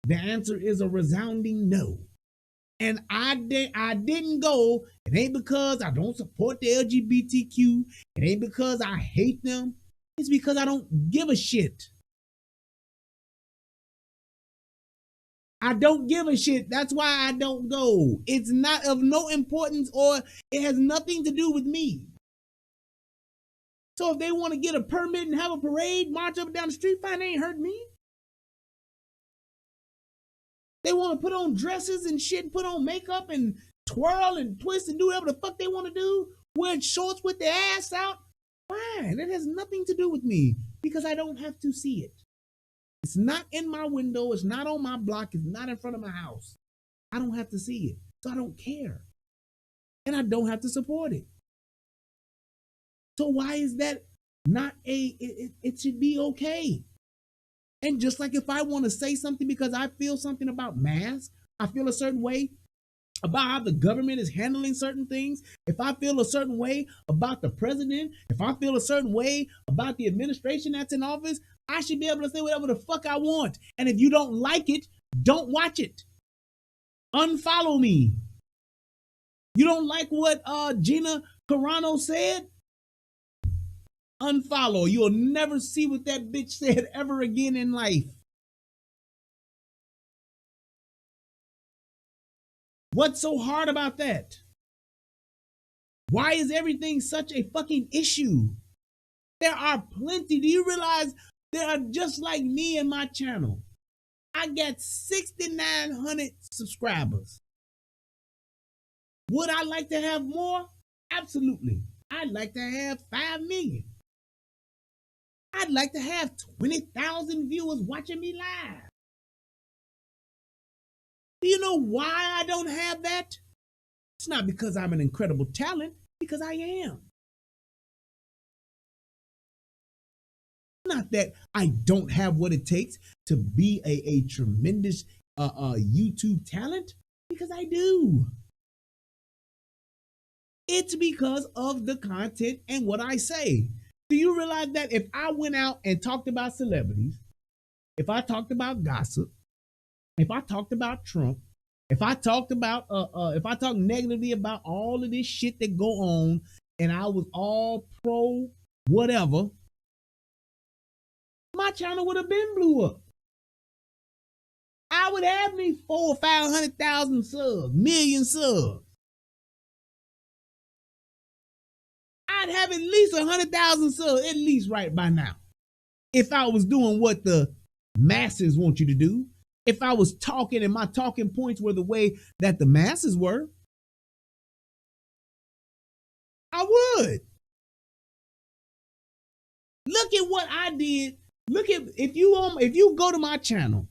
The answer is a resounding no. And I didn't go. It ain't because I don't support the LGBTQ. It ain't because I hate them. It's because I don't give a shit. I don't give a shit. That's why I don't go. It's not of no importance, or it has nothing to do with me. So if they want to get a permit and have a parade, march up and down the street, fine, they ain't hurt me. They want to put on dresses and shit, and put on makeup and twirl and twist and do whatever the fuck they want to do, wearing shorts with their ass out. Fine, it has nothing to do with me because I don't have to see it. It's not in my window. It's not on my block. It's not in front of my house. I don't have to see it. So I don't care. And I don't have to support it. So why is that not it should be okay. And just like if I want to say something because I feel something about masks, I feel a certain way about how the government is handling certain things, if I feel a certain way about the president, if I feel a certain way about the administration that's in office, I should be able to say whatever the fuck I want. And if you don't like it, don't watch it. Unfollow me. You don't like what Gina Carano said? Unfollow. You'll never see what that bitch said ever again in life. What's so hard about that? Why is everything such a fucking issue? There are plenty. Do you realize there are just like me and my channel? I got 6,900 subscribers. Would I like to have more? Absolutely. I'd like to have 5 million. I'd like to have 20,000 viewers watching me live. Do you know why I don't have that? It's not because I'm an incredible talent, because I am. Not that I don't have what it takes to be a tremendous YouTube talent, because I do. It's because of the content and what I say. Do you realize that if I went out and talked about celebrities, if I talked about gossip, if I talked about Trump, if I talked negatively about all of this shit that go on, and I was all pro whatever, my channel would have been blew up. I would have me 400,000 or 500,000 subs, million subs. I'd have at least 100,000 subs, at least right by now. If I was doing what the masses want you to do, if I was talking and my talking points were the way that the masses were, I would. Look at what I did. Look at, if you go to my channel,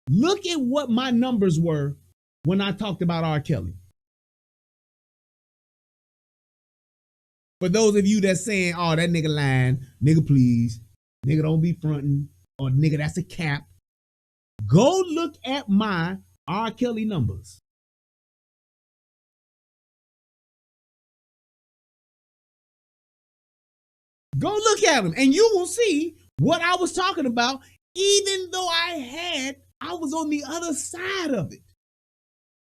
look at what my numbers were when I talked about R. Kelly. For those of you that's saying, oh, that nigga lying, nigga please, nigga don't be fronting, or nigga that's a cap, go look at my R. Kelly numbers. Go look at them and you will see what I was talking about, even though I was on the other side of it.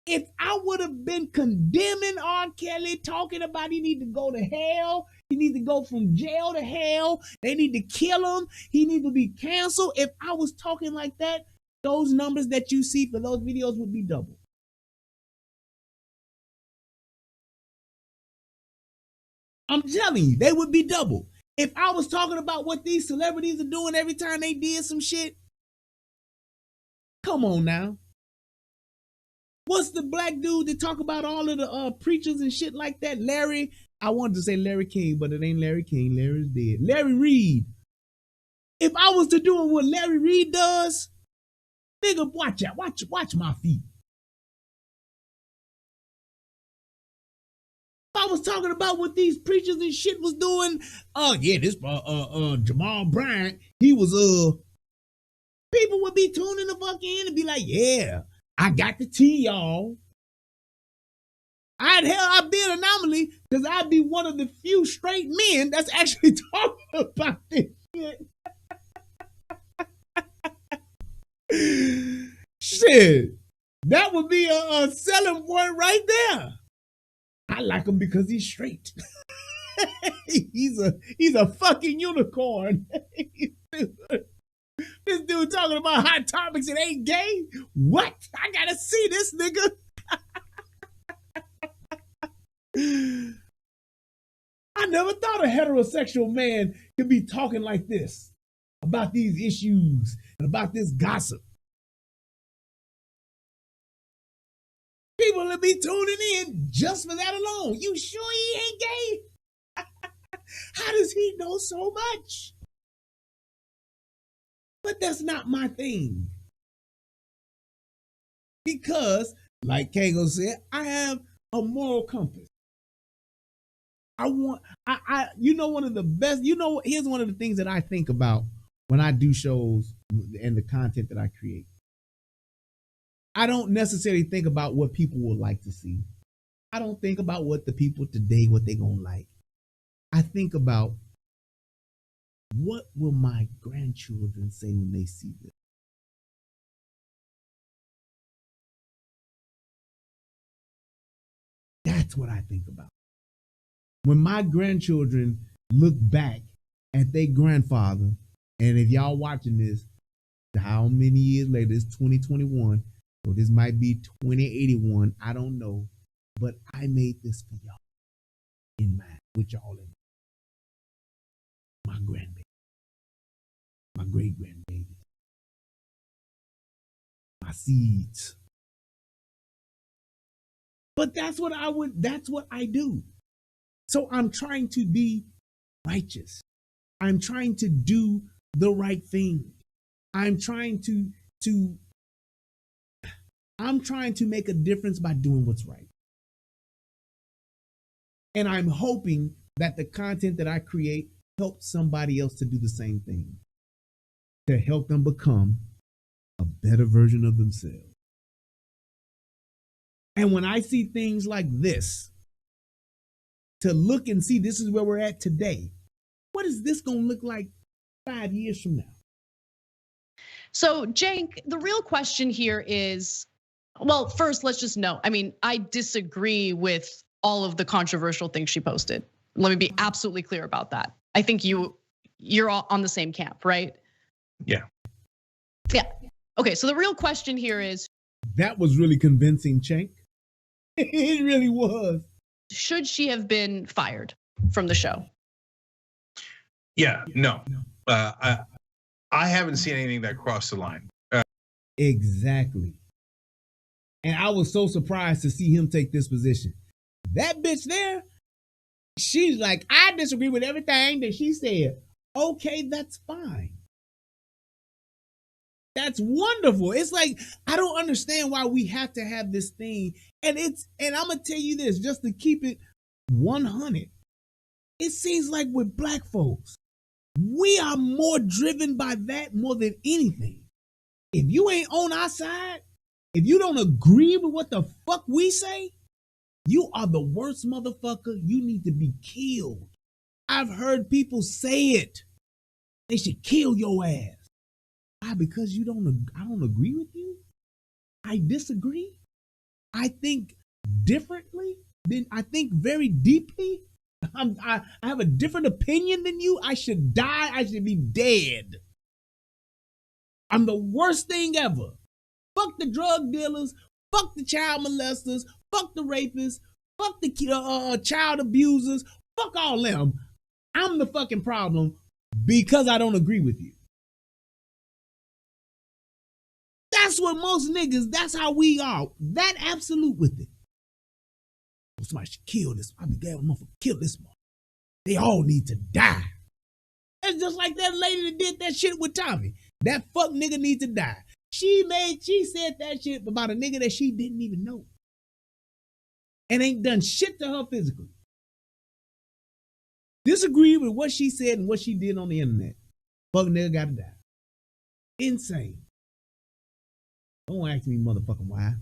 If I would have been condemning R. Kelly, talking about he need to go to hell, he need to go from jail to hell, they need to kill him, he need to be canceled. If I was talking like that, those numbers that you see for those videos would be double. I'm telling you, they would be double. If I was talking about what these celebrities are doing every time they did some shit, come on now. What's the black dude that talk about all of the preachers and shit like that? Larry, I wanted to say Larry King, but it ain't Larry King. Larry's dead. Larry Reed. If I was to do what Larry Reed does, nigga, watch out. Watch my feet. If I was talking about what these preachers and shit was doing, this Jamal Bryant, he was people would be tuning the fuck in and be like, yeah, I got the tea, y'all. I'd be an anomaly because I'd be one of the few straight men that's actually talking about this shit. Shit, that would be a selling point right there. I like him because he's straight. he's a fucking unicorn. This dude talking about hot topics and ain't gay? What? I gotta see this nigga. I never thought a heterosexual man could be talking like this about these issues and about this gossip. People will be tuning in just for that alone. You sure he ain't gay? How does he know so much? But that's not my thing. Because, like Kango said, I have a moral compass. One of the best, here's one of the things that I think about when I do shows and the content that I create. I don't necessarily think about what people would like to see. I don't think about what the people today, what they gonna like. I think about what will my grandchildren say when they see this? That's what I think about. When my grandchildren look back at their grandfather, and if y'all watching this, how many years later, it's 2021, so this might be 2081, I don't know, but I made this for y'all in mind, with y'all in my grandbaby, my great grandbaby, my seeds. But that's what I do. So I'm trying to be righteous. I'm trying to do the right thing. I'm trying to make a difference by doing what's right. And I'm hoping that the content that I create helps somebody else to do the same thing, to help them become a better version of themselves. And when I see things like this, to look and see this is where we're at today, what is this going to look like 5 years from now? So, Cenk, the real question here is, well, first, let's just know. I mean, I disagree with all of the controversial things she posted. Let me be absolutely clear about that. I think you're all on the same camp, right? Yeah. Yeah. Okay, so the real question here is, that was really convincing, Cenk. It really was. Should she have been fired from the show? Yeah, no. I haven't seen anything that crossed the line. Exactly. And I was so surprised to see him take this position. That bitch there, she's like, I disagree with everything that she said. Okay, that's fine. That's wonderful. It's like, I don't understand why we have to have this thing. And I'm gonna tell you this, just to keep it 100. It seems like with black folks, we are more driven by that more than anything. If you ain't on our side, if you don't agree with what the fuck we say, you are the worst motherfucker. You need to be killed. I've heard people say it. They should kill your ass. Why? Because I don't agree with you. I disagree. I think differently. I think very deeply. I have a different opinion than you. I should die. I should be dead. I'm the worst thing ever. Fuck the drug dealers. Fuck the child molesters. Fuck the rapists. Fuck the child abusers. Fuck all them. I'm the fucking problem because I don't agree with you. That's what most niggas, that's how we are. That absolute with it. Somebody should kill this. I'll be glad when motherfucker kill this motherfucker. They all need to die. It's just like that lady that did that shit with Tommy. That fuck nigga needs to die. She said that shit about a nigga that she didn't even know. And ain't done shit to her physically. Disagree with what she said and what she did on the internet. Fuck nigga gotta die. Insane. Don't ask me motherfucking why.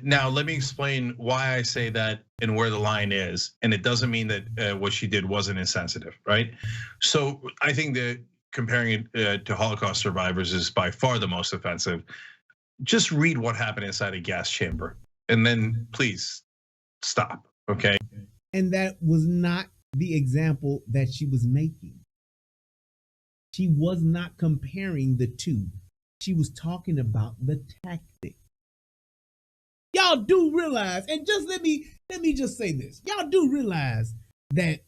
Now let me explain why I say that and where the line is. And it doesn't mean that what she did wasn't insensitive, right? So I think that comparing it to Holocaust survivors is by far the most offensive. Just read what happened inside a gas chamber and then please stop, okay? And that was not the example that she was making. She was not comparing the two. She was talking about the tactic. Y'all do realize, and just let me just say this. Y'all do realize that,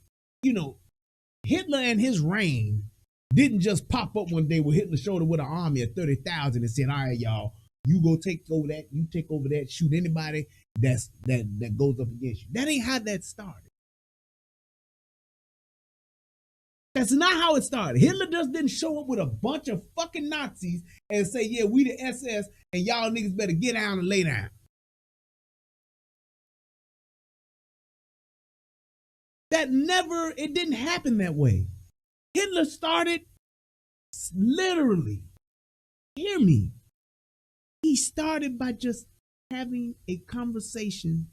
Hitler and his reign didn't just pop up one day with Hitler showed up with an army of 30,000 and said, all right, y'all, you go take over that, you take over that, shoot anybody that goes up against you. That ain't how that started. That's not how it started. Hitler just didn't show up with a bunch of fucking Nazis and say, yeah, we the SS and y'all niggas better get down and lay down. It didn't happen that way. Hitler started literally, hear me. He started by just having a conversation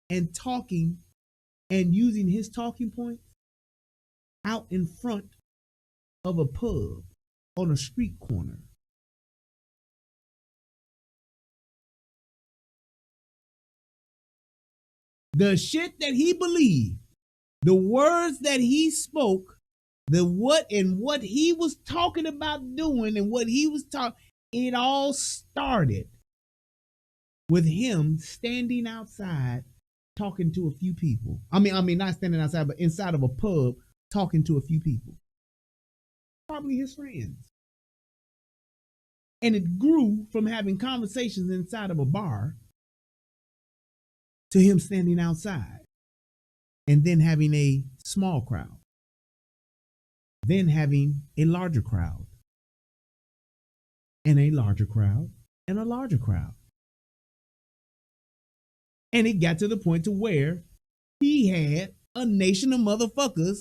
and talking and using his talking points out in front of a pub on a street corner. The shit that he believed, the words that he spoke, what he was talking about doing and what he was talking, it all started with him standing outside talking to a few people. I mean, not standing outside, but inside of a pub talking to a few people. Probably his friends. And it grew from having conversations inside of a bar to him standing outside and then having a small crowd, then having a larger crowd and a larger crowd and a larger crowd. And it got to the point to where he had a nation of motherfuckers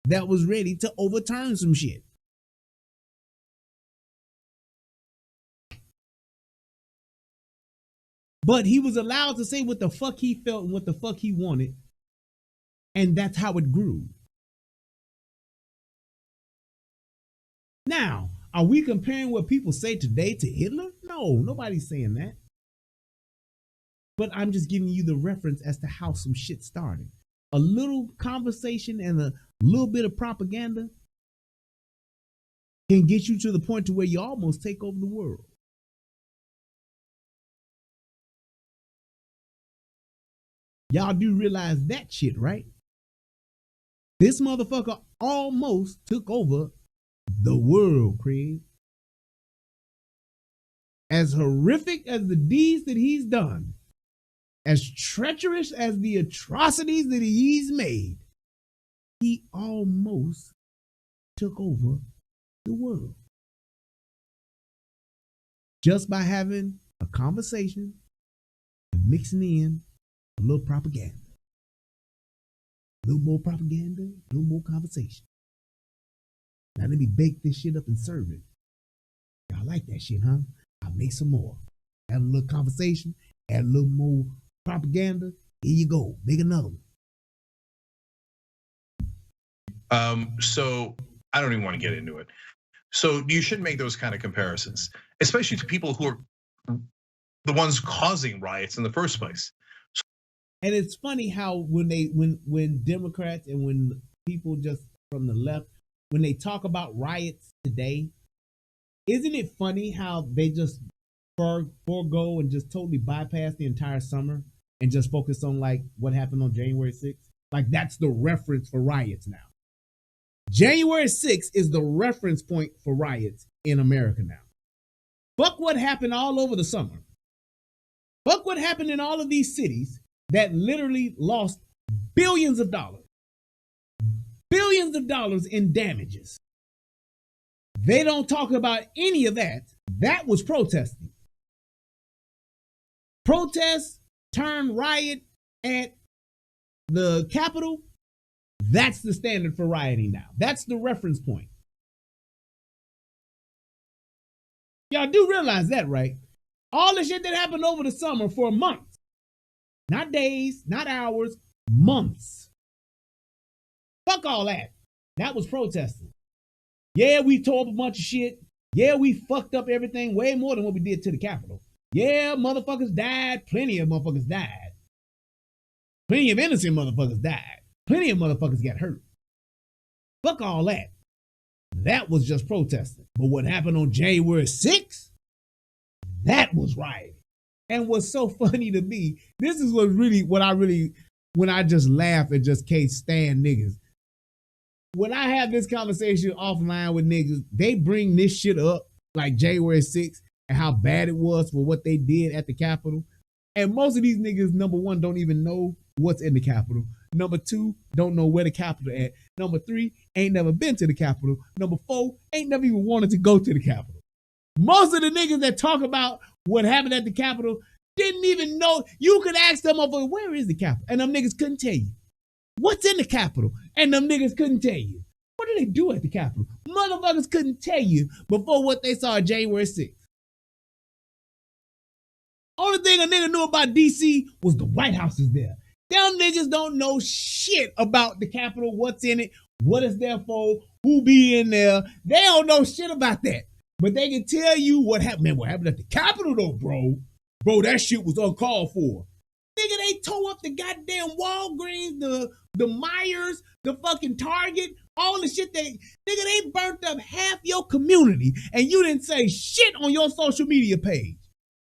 that was ready to overturn some shit. But he was allowed to say what the fuck he felt and what the fuck he wanted. And that's how it grew. Now, are we comparing what people say today to Hitler? No, nobody's saying that. But I'm just giving you the reference as to how some shit started. A little conversation and a little bit of propaganda can get you to the point to where you almost take over the world. Y'all do realize that shit, right? This motherfucker almost took over the world, Craig. As horrific as the deeds that he's done, as treacherous as the atrocities that he's made, he almost took over the world. Just by having a conversation and mixing in a little propaganda. A little more propaganda, a little more conversation. Now let me bake this shit up and serve it. Y'all like that shit, huh? I'll make some more. Add a little conversation, add a little more propaganda. Here you go. Make another one. So I don't even want to get into it. So you should make those kind of comparisons, especially to people who are the ones causing riots in the first place. And it's funny how when Democrats and when people just from the left when they talk about riots today, isn't it funny how they just forego and just totally bypass the entire summer and just focus on like what happened on January 6th? Like that's the reference for riots now. January 6th is the reference point for riots in America now. Fuck what happened all over the summer. Fuck what happened in all of these cities that literally lost billions of dollars. Billions of dollars in damages. They don't talk about any of that. That was protesting. Protest turned riot at the Capitol. That's the standard for rioting now. That's the reference point. Y'all do realize that, right? All the shit that happened over the summer for months. Not days, not hours, months. Fuck all that. That was protesting. Yeah, we tore up a bunch of shit. Yeah, we fucked up everything way more than what we did to the Capitol. Yeah, motherfuckers died. Plenty of motherfuckers died. Plenty of innocent motherfuckers died. Plenty of motherfuckers got hurt. Fuck all that. That was just protesting. But what happened on January 6th? That was rioting. And what's so funny to me, this is when I just laugh and just can't stand niggas. When I have this conversation offline with niggas, they bring this shit up like January 6th and how bad it was for what they did at the Capitol. And most of these niggas, number one, don't even know what's in the Capitol. Number two, don't know where the Capitol at. Number three, ain't never been to the Capitol. Number four, ain't never even wanted to go to the Capitol. Most of the niggas that talk about what happened at the Capitol didn't even know. You could ask them, where is the Capitol? And them niggas couldn't tell you. What's in the Capitol? And them niggas couldn't tell you. What do they do at the Capitol? Motherfuckers couldn't tell you before what they saw January 6th. Only thing a nigga knew about DC was the White House is there. Them niggas don't know shit about the Capitol, what's in it, what it's there for, who be in there. They don't know shit about that. But they can tell you what happened. Man, what happened at the Capitol though, bro? Bro, that shit was uncalled for. Nigga, they tore up the goddamn Walgreens, the Myers, the fucking Target, all the shit nigga, they burnt up half your community and you didn't say shit on your social media page.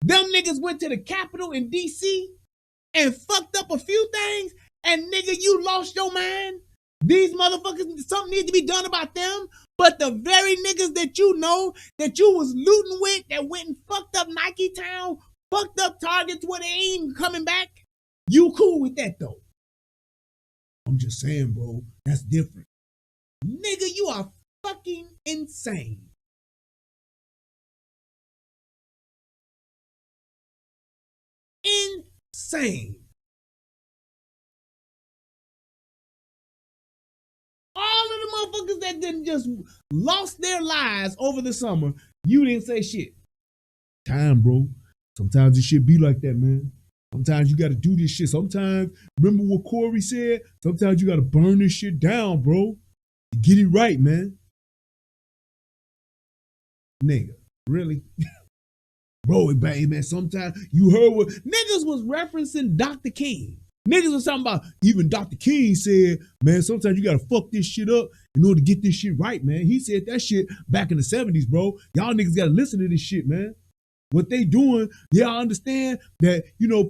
Them niggas went to the Capitol in DC and fucked up a few things and nigga, you lost your mind. These motherfuckers, something needs to be done about them. But the very niggas that you know that you was looting with that went and fucked up Nike Town, fucked up Targets where they ain't coming back, you cool with that though. I'm just saying, bro, that's different. Nigga, you are fucking insane. Insane. All of the motherfuckers that didn't just lost their lives over the summer, you didn't say shit. Time, bro. Sometimes it should be like that, man. Sometimes you gotta do this shit. Sometimes, remember what Corey said? Sometimes you gotta burn this shit down, bro. Get it right, man. Nigga, really? Bro, man, sometimes you heard what niggas was referencing Dr. King. Niggas was talking about, even Dr. King said, man, sometimes you gotta fuck this shit up in order to get this shit right, man. He said that shit back in the 70s, bro. Y'all niggas gotta listen to this shit, man. What they doing, yeah, I understand that,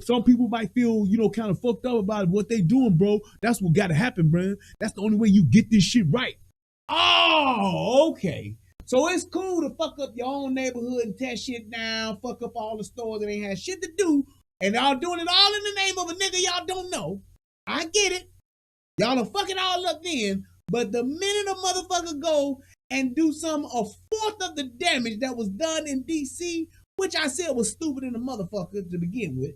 some people might feel, kind of fucked up about what they doing, bro. That's what gotta happen, bro. That's the only way you get this shit right. Oh, okay. So it's cool to fuck up your own neighborhood and tear shit down, fuck up all the stores that ain't had shit to do, and y'all doing it all in the name of a nigga y'all don't know. I get it. Y'all are fucking all up then, but the minute a motherfucker go and do a fourth of the damage that was done in DC, which I said was stupid in the motherfucker to begin with,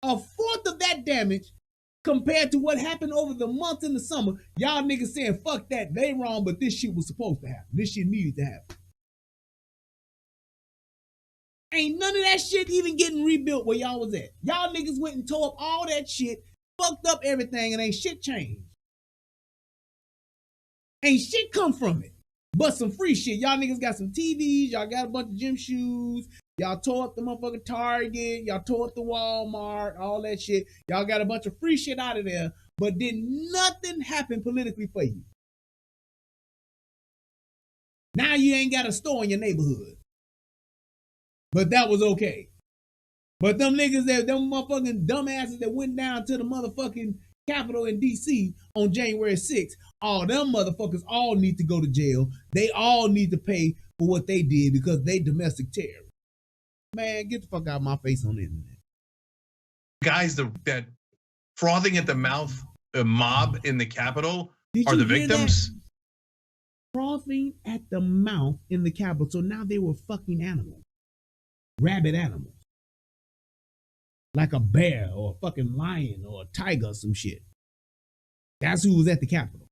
a fourth of that damage compared to what happened over the months in the summer, y'all niggas saying, fuck that, they wrong, but this shit was supposed to happen. This shit needed to happen. Ain't none of that shit even getting rebuilt where y'all was at. Y'all niggas went and tore up all that shit, fucked up everything, and ain't shit changed. Ain't shit come from it, but some free shit. Y'all niggas got some TVs, y'all got a bunch of gym shoes, y'all tore up the motherfucking Target, y'all tore up the Walmart, all that shit. Y'all got a bunch of free shit out of there, but did nothing happen politically for you. Now you ain't got a store in your neighborhood. But that was okay. But them motherfucking dumbasses that went down to the motherfucking Capitol in DC on January 6th, all them motherfuckers all need to go to jail. They all need to pay for what they did because they domestic terrorists. Man, get the fuck out of my face on the internet. Guys that frothing at the mouth mob in the Capitol are the victims. That? Frothing at the mouth in the Capitol. So now they were fucking animals. Rabid animals. Like a bear or a fucking lion or a tiger or some shit. That's who was at the Capitol.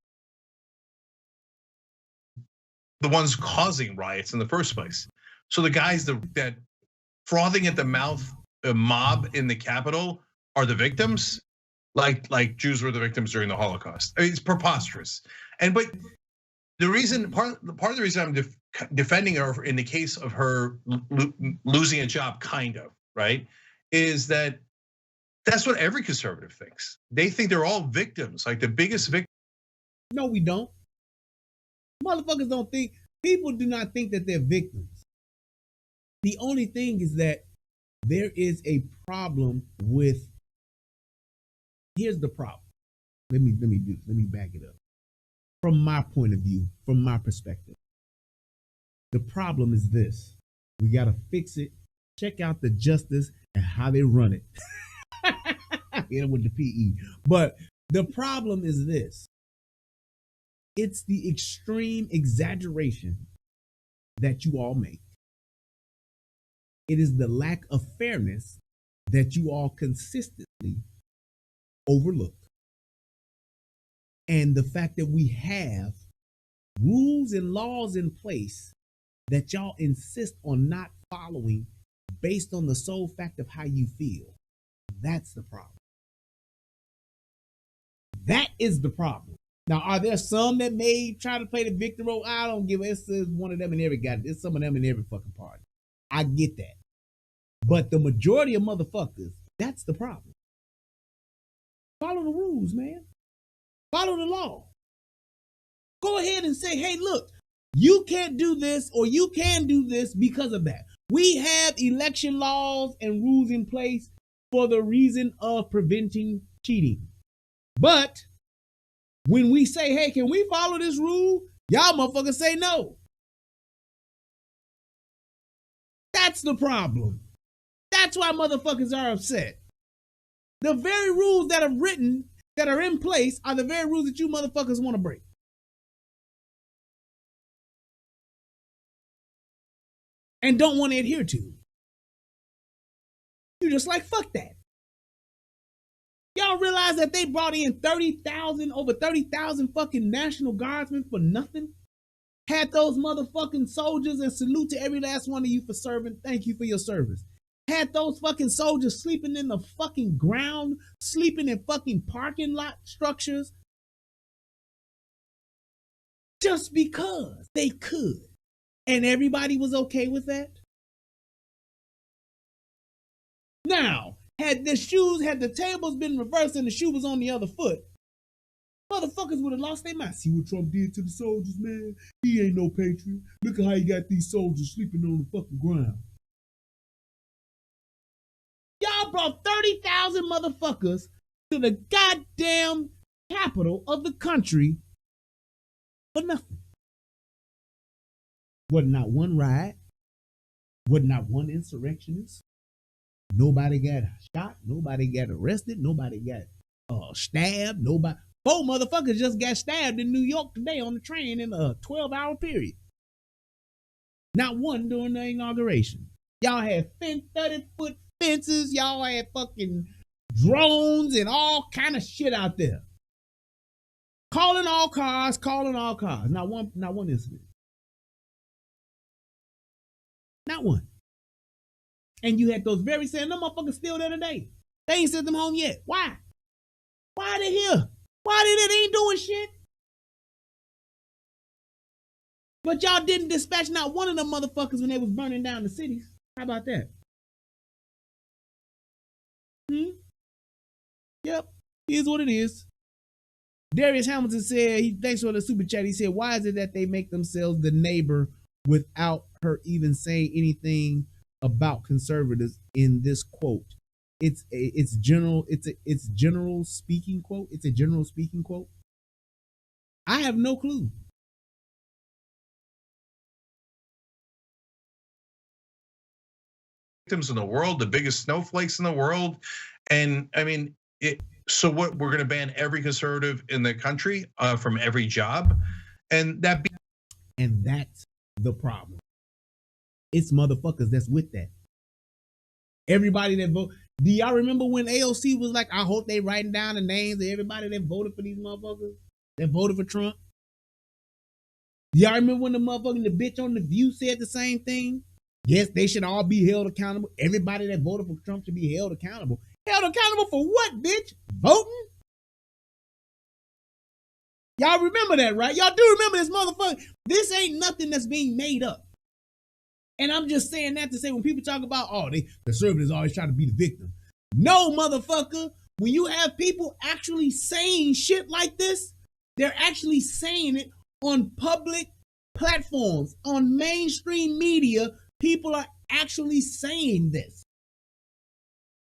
The ones causing riots in the first place. So the guys that frothing at the mouth mob in the Capitol are the victims, like Jews were the victims during the Holocaust. I mean, it's preposterous. But the reason, part of the reason I'm defending her in the case of her losing a job, kind of, right, is that's what every conservative thinks. They think they're all victims, like the biggest victim. No, we don't. Motherfuckers don't think, people do not think that they're victims. The only thing is that there is a problem with, here's the problem. Let me back it up. From my point of view, from my perspective, the problem is this. We got to fix it. Check out the justice and how they run it. Hit with the PE. But the problem is this. It's the extreme exaggeration that you all make. It is the lack of fairness that you all consistently overlook. And the fact that we have rules and laws in place that y'all insist on not following based on the sole fact of how you feel. That's the problem. That is the problem. Now, are there some that may try to play the victim role? I don't give a, it's one of them in every guy. There's some of them in every fucking party. I get that. But the majority of motherfuckers, that's the problem. Follow the rules, man. Follow the law. Go ahead and say, hey, look, you can't do this or you can do this because of that. We have election laws and rules in place for the reason of preventing cheating. But when we say, hey, can we follow this rule? Y'all motherfuckers say no. That's the problem. That's why motherfuckers are upset. The very rules that are written, that are in place, are the very rules that you motherfuckers want to break. And don't want to adhere to. You're just like, fuck that. Y'all realize that they brought in over 30,000 fucking National Guardsmen for nothing? Had those motherfucking soldiers, and salute to every last one of you for serving. Thank you for your service. Had those fucking soldiers sleeping in the fucking ground, sleeping in fucking parking lot structures. Just because they could. And everybody was okay with that? Now, had the tables been reversed and the shoe was on the other foot, motherfuckers would have lost their mind. See what Trump did to the soldiers, man? He ain't no patriot. Look at how he got these soldiers sleeping on the fucking ground. Y'all brought 30,000 motherfuckers to the goddamn capital of the country for nothing. Wasn't not one riot. Wasn't not one insurrectionist. Nobody got shot. Nobody got arrested. Nobody got stabbed. Nobody. 4 motherfuckers just got stabbed in New York today on the train in a 12-hour period. Not one during the inauguration. Y'all had 30-foot fences. Y'all had fucking drones and all kind of shit out there. Calling all cars. Not one incident. Not one. And you had those very same, them motherfuckers still there today. They ain't sent them home yet. Why? Why are they here? Why they ain't doing shit? But y'all didn't dispatch not one of them motherfuckers when they was burning down the cities. How about that? Yep. Here's what it is. Darius Hamilton said, thanks for the super chat. He said, why is it that they make themselves the neighbor without her even saying anything about conservatives in this quote? It's general speaking quote. It's a general speaking quote. I have no clue. Victims in the world, the biggest snowflakes in the world. And I mean, so what, we're gonna ban every conservative in the country from every job? And that's the problem. It's motherfuckers that's with that. Everybody that vote. Do y'all remember when AOC was like, I hope they writing down the names of everybody that voted for these motherfuckers, that voted for Trump? Do y'all remember when the bitch on The View said the same thing? Yes, they should all be held accountable. Everybody that voted for Trump should be held accountable. Held accountable for what, bitch? Voting? Y'all remember that, right? Y'all do remember this motherfucker. This ain't nothing that's being made up. And I'm just saying that to say when people talk about, the conservatives always try to be the victim. No, motherfucker. When you have people actually saying shit like this, they're actually saying it on public platforms, on mainstream media. People are actually saying this.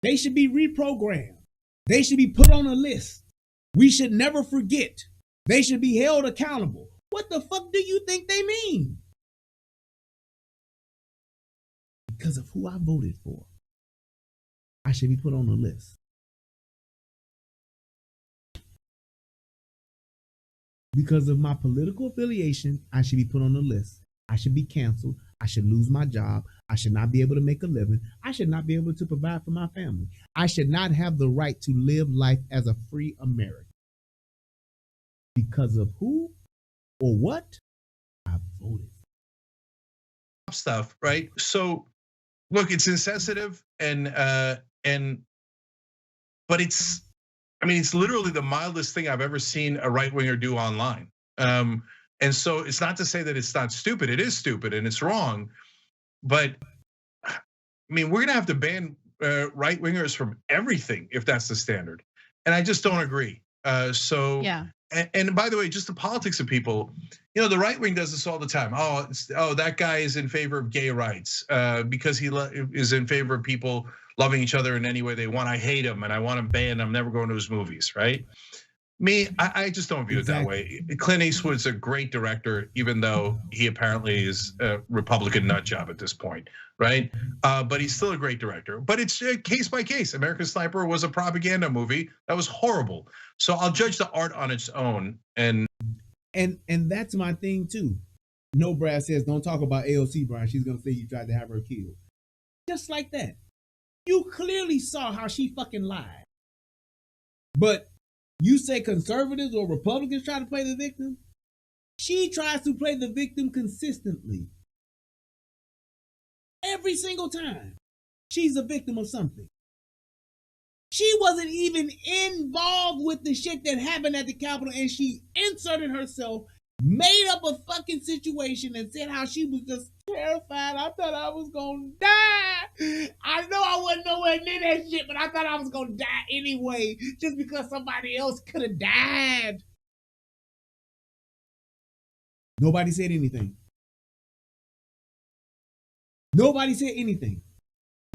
They should be reprogrammed. They should be put on a list. We should never forget. They should be held accountable. What the fuck do you think they mean? Because of who I voted for, I should be put on a list. Because of my political affiliation, I should be put on a list. I should be canceled. I should lose my job. I should not be able to make a living. I should not be able to provide for my family. I should not have the right to live life as a free American. Because of who or what I voted for. Stuff, right? So look, it's insensitive but it's literally the mildest thing I've ever seen a right-winger do online. And so it's not to say that it's not stupid. It is stupid and it's wrong. But I mean, we're gonna have to ban right-wingers from everything if that's the standard. And I just don't agree. Yeah. And by the way, just the politics of people, the right wing does this all the time. That guy is in favor of gay rights because he is in favor of people loving each other in any way they want. I hate him and I want him banned. I'm never going to his movies, right? Me, I just don't view it that way. Clint Eastwood's a great director, even though he apparently is a Republican nut job at this point, right? But he's still a great director. But it's case by case. American Sniper was a propaganda movie that was horrible. So I'll judge the art on its own. And that's my thing too. No, Brad says, don't talk about AOC, Brian. She's gonna say you tried to have her killed. Just like that. You clearly saw how she fucking lied. But you say conservatives or Republicans try to play the victim? She tries to play the victim consistently. Every single time. She's a victim of something. She wasn't even involved with the shit that happened at the Capitol, and she inserted herself, made up a fucking situation, and said how she was just terrified. I thought I was gonna die. I know I wasn't nowhere near that shit, but I thought I was gonna die anyway, just because somebody else could have died. Nobody said anything. Nobody said anything.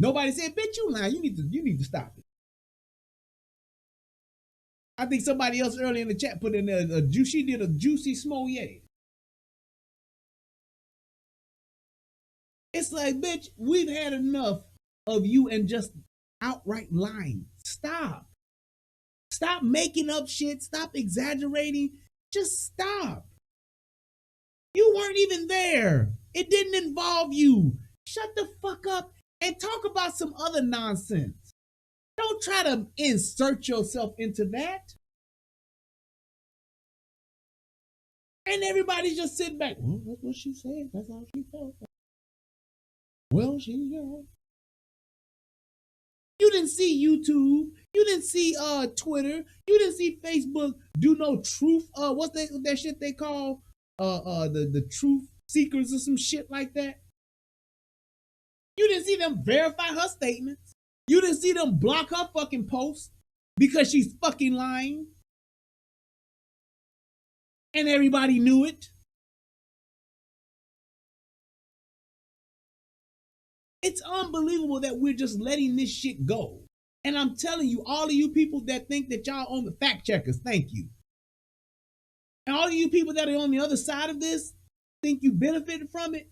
Nobody said, bitch, you lying. You need to stop it. I think somebody else earlier in the chat put in there she did a juicy Smollett. It's like, bitch, we've had enough of you and just outright lying. Stop. Stop making up shit. Stop exaggerating. Just stop. You weren't even there. It didn't involve you. Shut the fuck up and talk about some other nonsense. Don't try to insert yourself into that. And everybody just sit back. Well, that's what she said. That's how she felt. Well, You didn't see YouTube. You didn't see Twitter. You didn't see Facebook do no truth. What's that shit they call the truth seekers or some shit like that? You didn't see them verify her statements. You didn't see them block her fucking posts because she's fucking lying. And everybody knew it. It's unbelievable that we're just letting this shit go. And I'm telling you, all of you people that think that y'all on the fact checkers, thank you. And all of you people that are on the other side of this, think you benefited from it,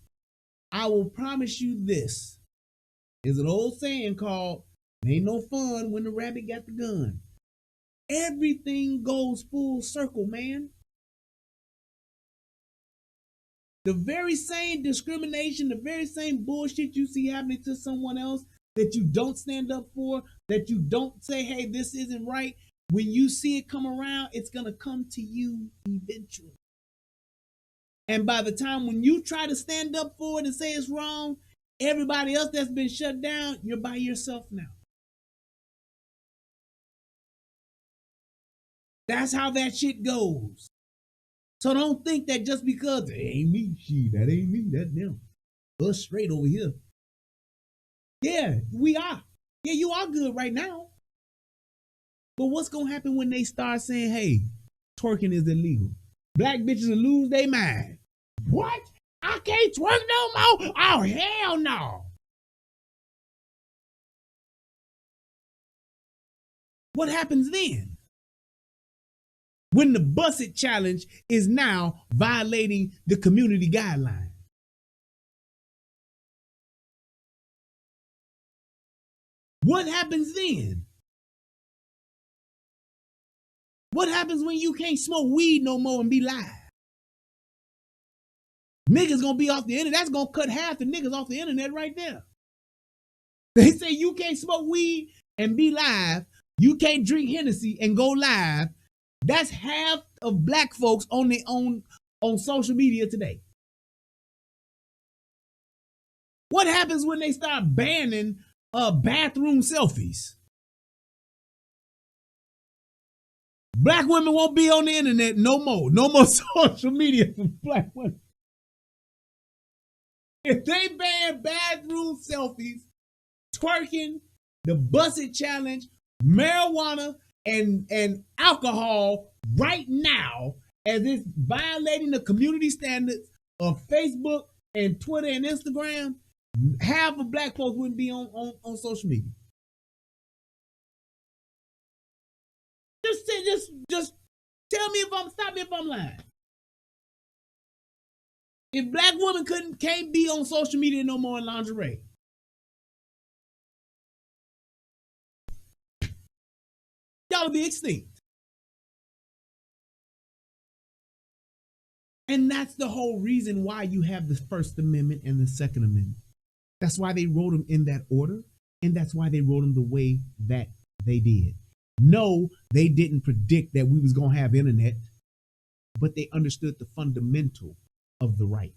I will promise you this. There's an old saying called, ain't no fun when the rabbit got the gun. Everything goes full circle, man. The very same discrimination, the very same bullshit you see happening to someone else that you don't stand up for, that you don't say, hey, this isn't right. When you see it come around, it's going to come to you eventually. And by the time when you try to stand up for it and say it's wrong, everybody else that's been shut down, you're by yourself now. That's how that shit goes. So don't think that just because it ain't me, that ain't me, that's them. Us straight over here. Yeah, we are. Yeah, you are good right now. But what's going to happen when they start saying, hey, twerking is illegal? Black bitches will lose their mind. What? I can't twerk no more? Oh, hell no. What happens then? When the Bust It Challenge is now violating the community guidelines. What happens then? What happens when you can't smoke weed no more and be live? Niggas gonna be off the internet. That's gonna cut half the niggas off the internet right there. They say you can't smoke weed and be live. You can't drink Hennessy and go live. That's half of black folks on their own on social media today. What happens when they start banning bathroom selfies? Black women won't be on the internet no more. No more social media for black women. If they ban bathroom selfies, twerking, the Bust It Challenge, marijuana, and alcohol right now, as it's violating the community standards of Facebook and Twitter and Instagram, half of black folks wouldn't be on social media. Just tell me stop me if I'm lying. If black women can't be on social media no more in lingerie, y'all will be extinct. And that's the whole reason why you have the First Amendment and the Second Amendment. That's why they wrote them in that order, and that's why they wrote them the way that they did. No, they didn't predict that we was going to have internet, but they understood the fundamental of the right.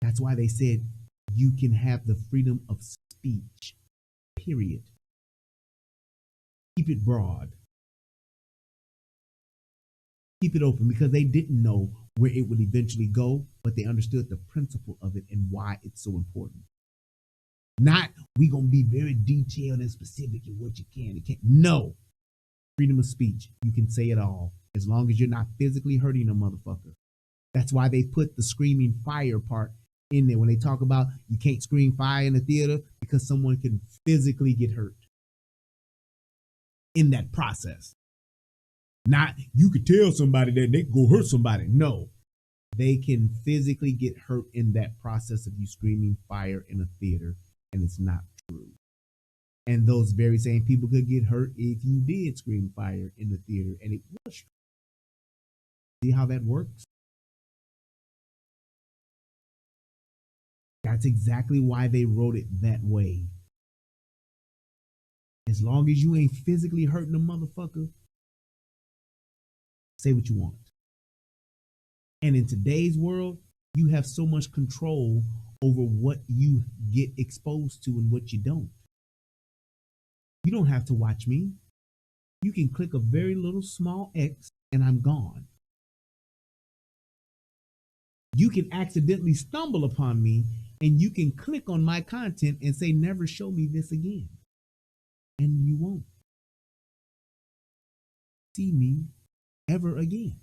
That's why they said you can have the freedom of speech, period. Keep it broad. Keep it open, because they didn't know where it would eventually go, but they understood the principle of it and why it's so important. Not, we gonna be very detailed and specific in what you can and can't. No. Freedom of speech. You can say it all, as long as you're not physically hurting a motherfucker. That's why they put the screaming fire part in there when they talk about you can't scream fire in the theater, because someone can physically get hurt in that process. Not, you could tell somebody that they go hurt somebody. No, they can physically get hurt in that process of you screaming fire in a theater, and it's not true. And those very same people could get hurt if you did scream fire in the theater and it was true. See how that works? That's exactly why they wrote it that way. As long as you ain't physically hurting a motherfucker, say what you want. And in today's world, you have so much control over what you get exposed to and what you don't. You don't have to watch me. You can click a very little small X and I'm gone. You can accidentally stumble upon me and you can click on my content and say, never show me this again. And you won't see me ever again.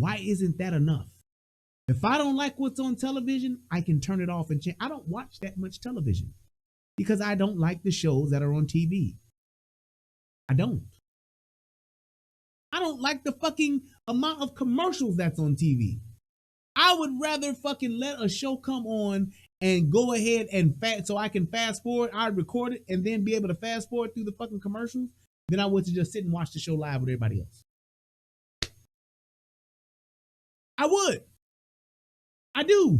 Why isn't that enough? If I don't like what's on television, I can turn it off and change. I don't watch that much television because I don't like the shows that are on TV. I don't like the fucking amount of commercials that's on TV. I would rather fucking let a show come on and go ahead and so I can fast forward. I'd record it and then be able to fast forward through the fucking commercials than I would to just sit and watch the show live with everybody else. I would. I do.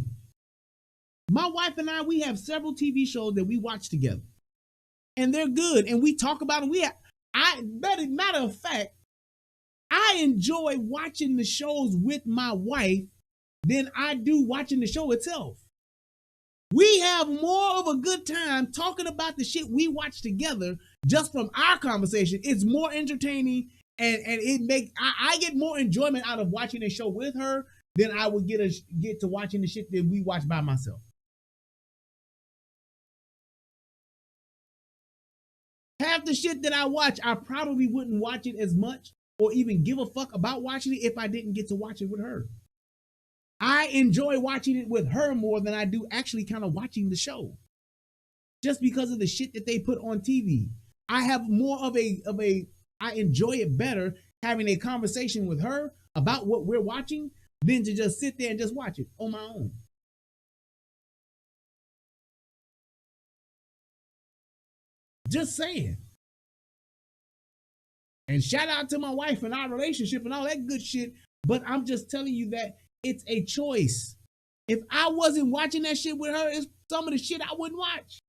My wife and I, we have several TV shows that we watch together, and they're good, and we talk about them. Matter of fact, I enjoy watching the shows with my wife than I do watching the show itself. We have more of a good time talking about the shit we watch together just from our conversation. It's more entertaining, and I get more enjoyment out of watching a show with her than I would get to watching the shit that we watch by myself. Half the shit that I watch, I probably wouldn't watch it as much or even give a fuck about watching it if I didn't get to watch it with her. I enjoy watching it with her more than I do actually kind of watching the show. Just because of the shit that they put on TV. I have more of a I enjoy it better having a conversation with her about what we're watching than to just sit there and just watch it on my own. Just saying. And shout out to my wife and our relationship and all that good shit. But I'm just telling you that it's a choice. If I wasn't watching that shit with her, it's some of the shit I wouldn't watch.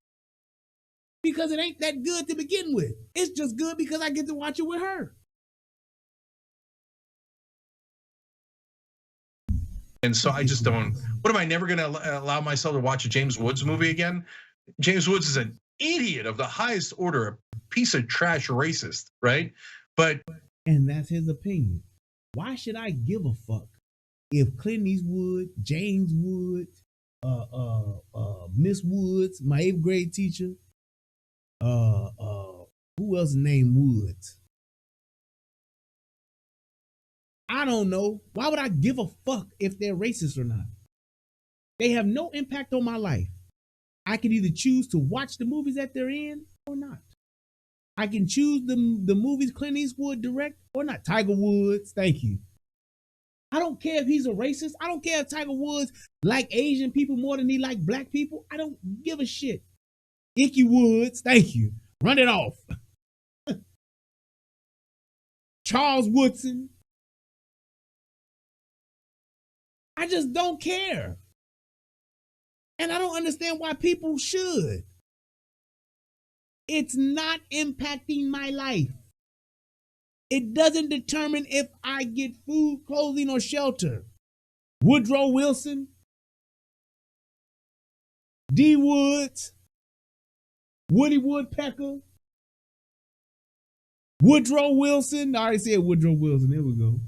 Because it ain't that good to begin with. It's just good because I get to watch it with her. And so I just don't. What am I never going to allow myself to watch a James Woods movie again? James Woods is an idiot of the highest order, a piece of trash racist, right? And that's his opinion. Why should I give a fuck if Clint Eastwood, James Woods, Miss Woods, my 8th grade teacher, who else named Woods? I don't know. Why would I give a fuck if they're racist or not? They have no impact on my life. I can either choose to watch the movies that they're in or not. I can choose the movies Clint Eastwood direct or not. Tiger Woods, thank you. I don't care if he's a racist. I don't care if Tiger Woods like Asian people more than he like black people. I don't give a shit. Icky Woods, thank you. Run it off. Charles Woodson. I just don't care. And I don't understand why people should. It's not impacting my life. It doesn't determine if I get food, clothing, or shelter. Woodrow Wilson, D. Woods, Woody Woodpecker, Woodrow Wilson. I already said Woodrow Wilson. There we go.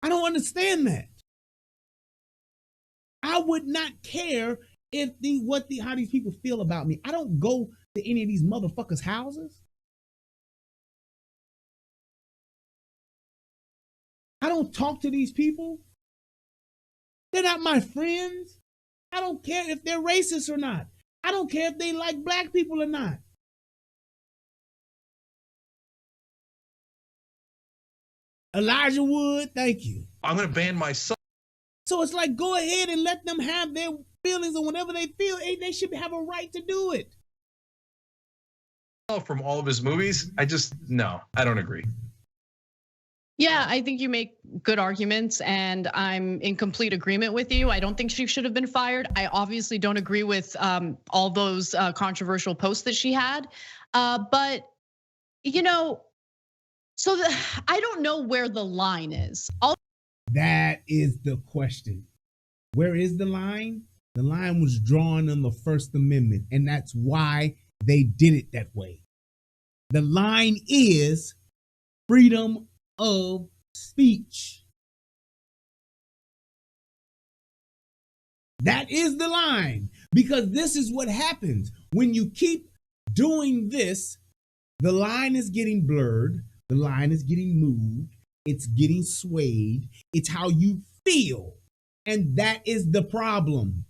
I don't understand that. I would not care if how these people feel about me. I don't go to any of these motherfuckers' houses. I don't talk to these people. They're not my friends. I don't care if they're racist or not. I don't care if they like black people or not. Elijah Wood, thank you. I'm going to ban my son. So it's like, go ahead and let them have their feelings, and whenever they feel, they should have a right to do it. From all of his movies, no, I don't agree. Yeah, I think you make good arguments, and I'm in complete agreement with you. I don't think she should have been fired. I obviously don't agree with all those controversial posts that she had. But, you know, I don't know where the line is. That is the question. Where is the line? The line was drawn in the First Amendment, and that's why they did it that way. The line is freedom of speech. That is the line, because this is what happens when you keep doing this. The line is getting blurred. The line is getting moved. It's getting swayed. It's how you feel. And that is the problem.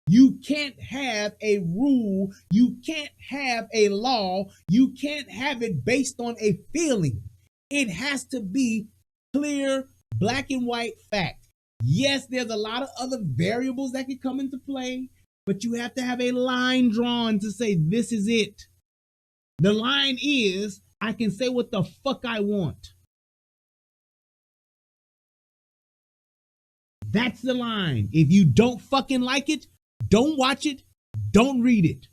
You can't have a rule. You can't have a law. You can't have it based on a feeling. It has to be clear, black and white fact. Yes, there's a lot of other variables that can come into play, but you have to have a line drawn to say this is it. The line is, I can say what the fuck I want. That's the line. If you don't fucking like it, don't watch it, don't read it.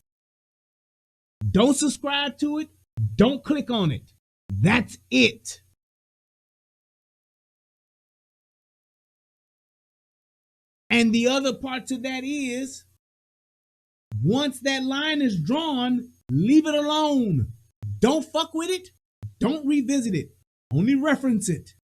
Don't subscribe to it, don't click on it. That's it. And the other part to that is, once that line is drawn, leave it alone. Don't fuck with it. Don't revisit it. Only reference it.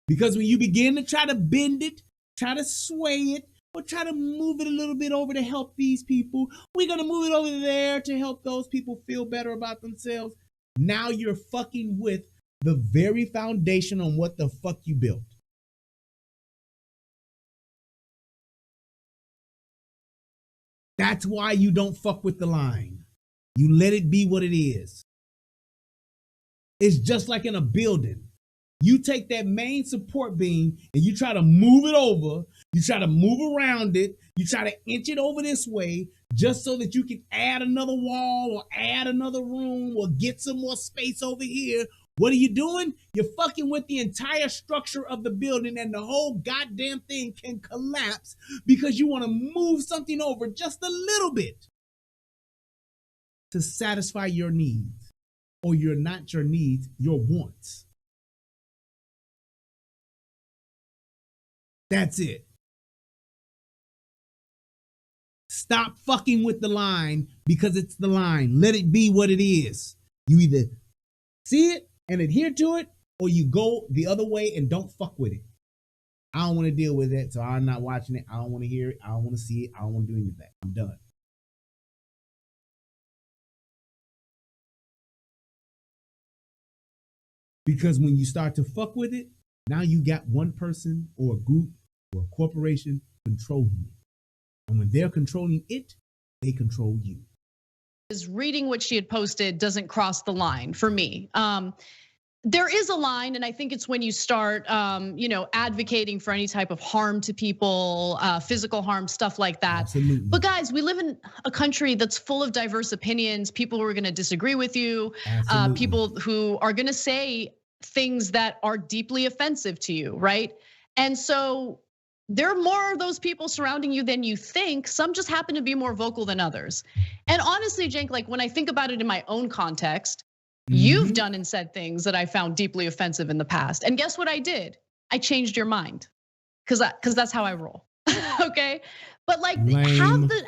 Because when you begin to try to bend it, try to sway it, or try to move it a little bit over to help these people, we're going to move it over there to help those people feel better about themselves. Now you're fucking with the very foundation on what the fuck you built. That's why you don't fuck with the line. You let it be what it is. It's just like in a building. You take that main support beam and you try to move it over. You try to move around it. You try to inch it over this way just so that you can add another wall or add another room or get some more space over here. What are you doing? You're fucking with the entire structure of the building, and the whole goddamn thing can collapse because you want to move something over just a little bit to satisfy your needs, or not your needs, your wants. That's it. Stop fucking with the line because it's the line. Let it be what it is. You either see it and adhere to it, or you go the other way and don't fuck with it. I don't want to deal with it, so I'm not watching it. I don't want to hear it. I don't want to see it. I don't want to do any of that. I'm done. Because when you start to fuck with it, now you got one person or a group or a corporation controlling it. And when they're controlling it, they control you. Is reading what she had posted doesn't cross the line for me. There is a line, and I think it's when you start, advocating for any type of harm to people, physical harm, stuff like that. Absolutely. But guys, we live in a country that's full of diverse opinions. People who are going to disagree with you, people who are going to say things that are deeply offensive to you, right? And so there are more of those people surrounding you than you think. Some just happen to be more vocal than others. And honestly, Cenk, like when I think about it in my own context, you've done and said things that I found deeply offensive in the past. And guess what I did? I changed your mind. Cause that's how I roll. Okay. But like have the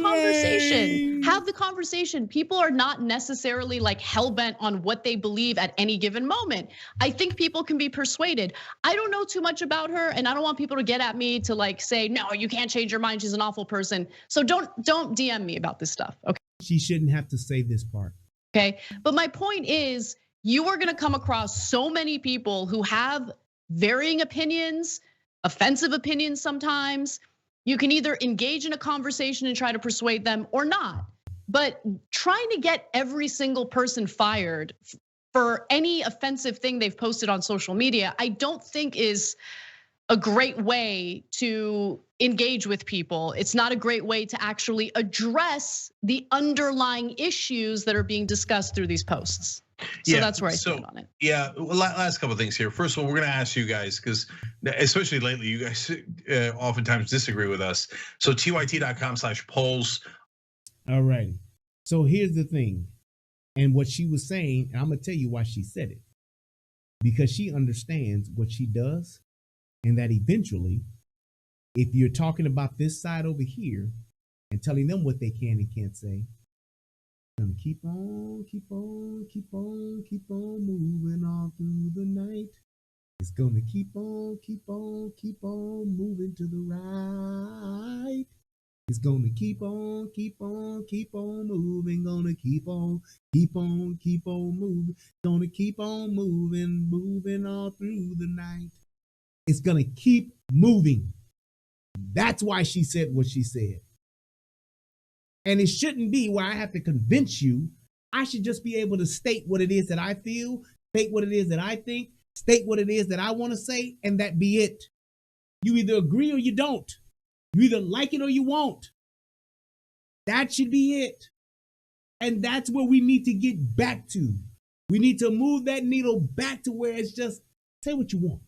conversation. Have the conversation. People are not necessarily like hell-bent on what they believe at any given moment. I think people can be persuaded. I don't know too much about her, and I don't want people to get at me to like say, no, you can't change your mind. She's an awful person. So don't DM me about this stuff. Okay. She shouldn't have to say this part. Okay. But my point is, you are gonna come across so many people who have varying opinions, offensive opinions sometimes. You can either engage in a conversation and try to persuade them or not. But trying to get every single person fired for any offensive thing they've posted on social media, I don't think is a great way to engage with people. It's not a great way to actually address the underlying issues that are being discussed through these posts. So that's where I stand on it. Yeah, well, last couple of things here. First of all, we're gonna ask you guys, because especially lately, you guys oftentimes disagree with us. So tyt.com/polls. All righty. So here's the thing. And what she was saying, and I'm gonna tell you why she said it. Because she understands what she does, and that eventually, if you're talking about this side over here and telling them what they can and can't say, gonna keep on moving on through the night. It's gonna keep on moving to the right. It's gonna keep on moving. Gonna keep on moving. Gonna keep on moving all through the night. It's gonna keep moving. That's why she said what she said. And it shouldn't be where I have to convince you. I should just be able to state what it is that I feel, state what it is that I think, state what it is that I want to say, and that be it. You either agree or you don't. You either like it or you won't. That should be it. And that's where we need to get back to. We need to move that needle back to where it's just say what you want.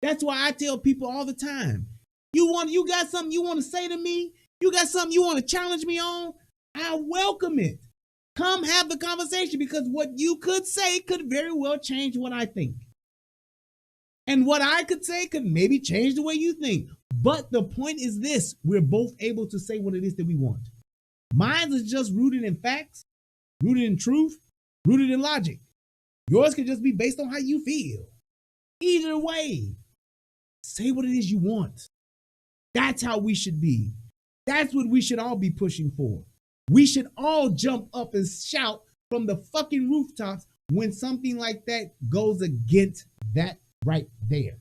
That's why I tell people all the time, you got something you want to say to me? You got something you want to challenge me on? I welcome it. Come have the conversation, because what you could say could very well change what I think. And what I could say could maybe change the way you think. But the point is this: we're both able to say what it is that we want. Mine is just rooted in facts, rooted in truth, rooted in logic. Yours could just be based on how you feel. Either way, say what it is you want. That's how we should be. That's what we should all be pushing for. We should all jump up and shout from the fucking rooftops when something like that goes against that right there.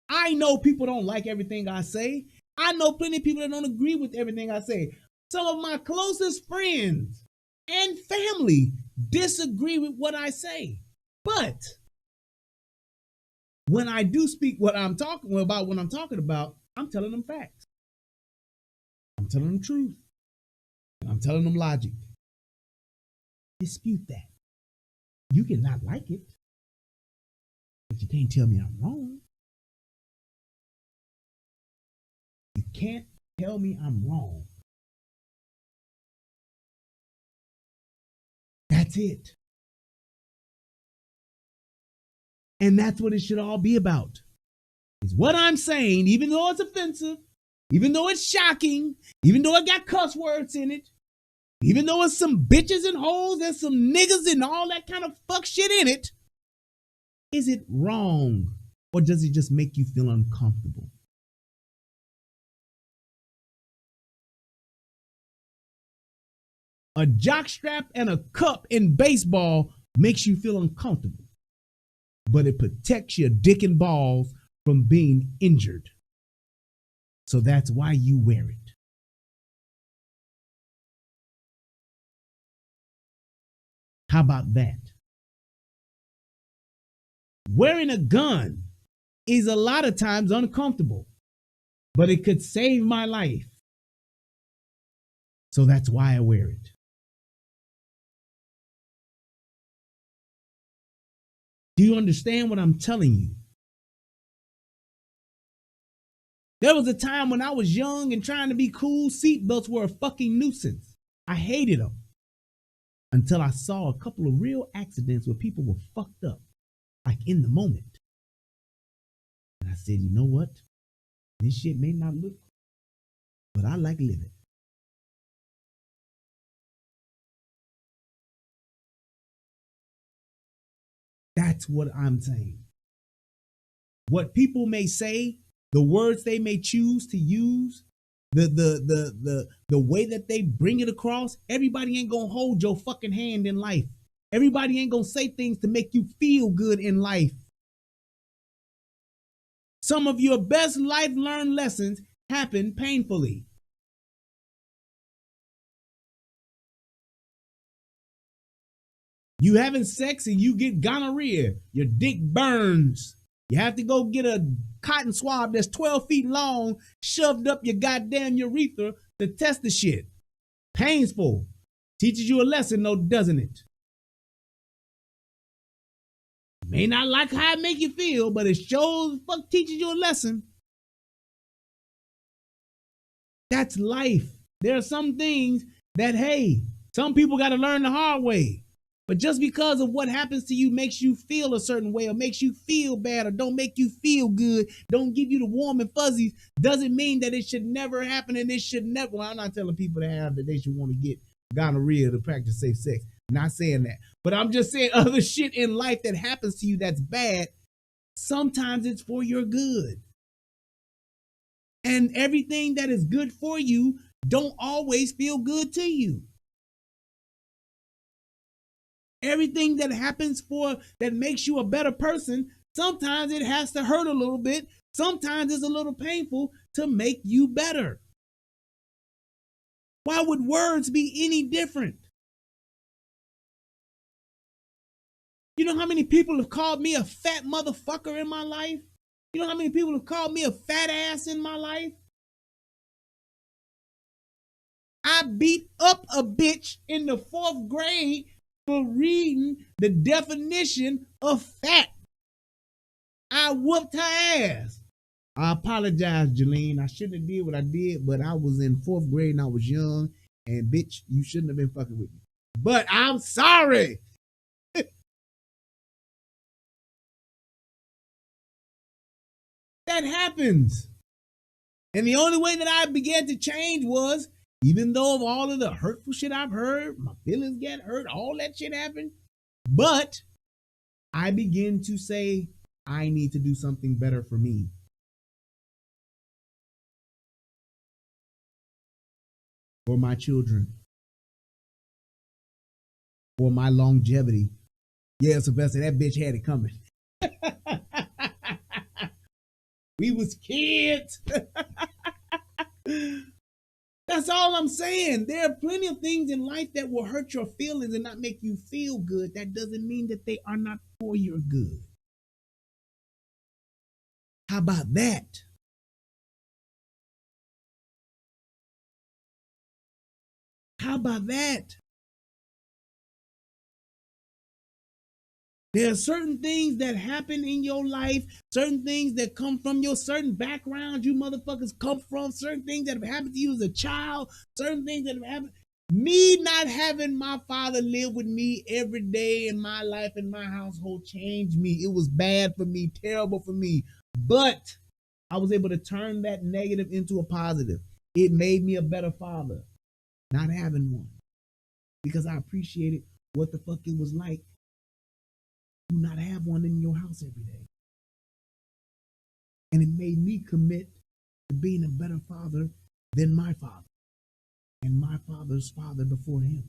I know people don't like everything I say. I know plenty of people that don't agree with everything I say. Some of my closest friends and family disagree with what I say. But when I do speak what I'm talking about, I'm telling them facts. I'm telling them truth. And I'm telling them logic. Dispute that. You can not like it, but you can't tell me I'm wrong. You can't tell me I'm wrong. That's it. And that's what it should all be about. Is what I'm saying, even though it's offensive, even though it's shocking, even though it got cuss words in it, even though it's some bitches and hoes and some niggas and all that kind of fuck shit in it, is it wrong? Or does it just make you feel uncomfortable? A jockstrap and a cup in baseball makes you feel uncomfortable, but it protects your dick and balls from being injured. So that's why you wear it. How about that? Wearing a gun is a lot of times uncomfortable, but it could save my life. So that's why I wear it. Do you understand what I'm telling you? There was a time when I was young and trying to be cool, seatbelts were a fucking nuisance. I hated them. Until I saw a couple of real accidents where people were fucked up, like in the moment. And I said, you know what? This shit may not look, but I like living. That's what I'm saying. What people may say, the words they may choose to use, the way that they bring it across, everybody ain't gonna hold your fucking hand in life. Everybody ain't gonna say things to make you feel good in life. Some of your best life learned lessons happen painfully. You having sex and you get gonorrhea, your dick burns. You have to go get a cotton swab that's 12 feet long, shoved up your goddamn urethra to test the shit. Painful. Teaches you a lesson though, doesn't it? May not like how it make you feel, but it shows fuck teaches you a lesson. That's life. There are some things that, hey, some people got to learn the hard way. But just because of what happens to you makes you feel a certain way or makes you feel bad or don't make you feel good, don't give you the warm and fuzzies, doesn't mean that it should never happen and it should never. Well, I'm not telling people that they should want to get gonorrhea to practice safe sex. I'm not saying that. But I'm just saying other shit in life that happens to you that's bad, sometimes it's for your good. And everything that is good for you don't always feel good to you. Everything that happens that makes you a better person, sometimes it has to hurt a little bit. Sometimes it's a little painful to make you better. Why would words be any different? You know how many people have called me a fat motherfucker in my life? You know how many people have called me a fat ass in my life? I beat up a bitch in the 4th grade for reading the definition of fat. I whooped her ass. I apologize, Jelene. I shouldn't have did what I did, but I was in 4th grade and I was young, and bitch, you shouldn't have been fucking with me. But I'm sorry. That happens. And the only way that I began to change was, even though of all of the hurtful shit I've heard, my feelings get hurt, all that shit happened, but I begin to say, I need to do something better for me. For my children. For my longevity. Yeah, Sylvester, that bitch had it coming. We was kids. That's all I'm saying. There are plenty of things in life that will hurt your feelings and not make you feel good. That doesn't mean that they are not for your good. How about that? How about that? There are certain things that happen in your life, certain things that come from your certain background you motherfuckers come from, certain things that have happened to you as a child, certain things that have happened. Me not having my father live with me every day in my life in my household changed me. It was bad for me, terrible for me. But I was able to turn that negative into a positive. It made me a better father, not having one. Because I appreciated what the fuck it was like to not have one in your house every day. And it made me commit to being a better father than my father and my father's father before him.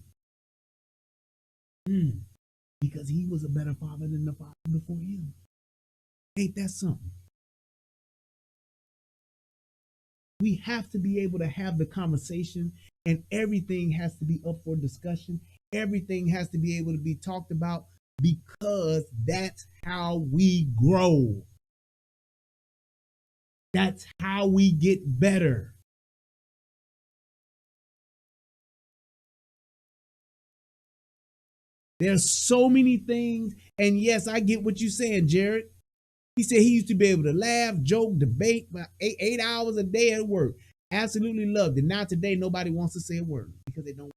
Because he was a better father than the father before him. Ain't that something? We have to be able to have the conversation, and everything has to be up for discussion. Everything has to be able to be talked about, because that's how we grow. That's how we get better. There's so many things, and yes, I get what you're saying, Jared. He said he used to be able to laugh, joke, debate about 8 hours a day at work. Absolutely loved it. Now today, nobody wants to say a word because they don't.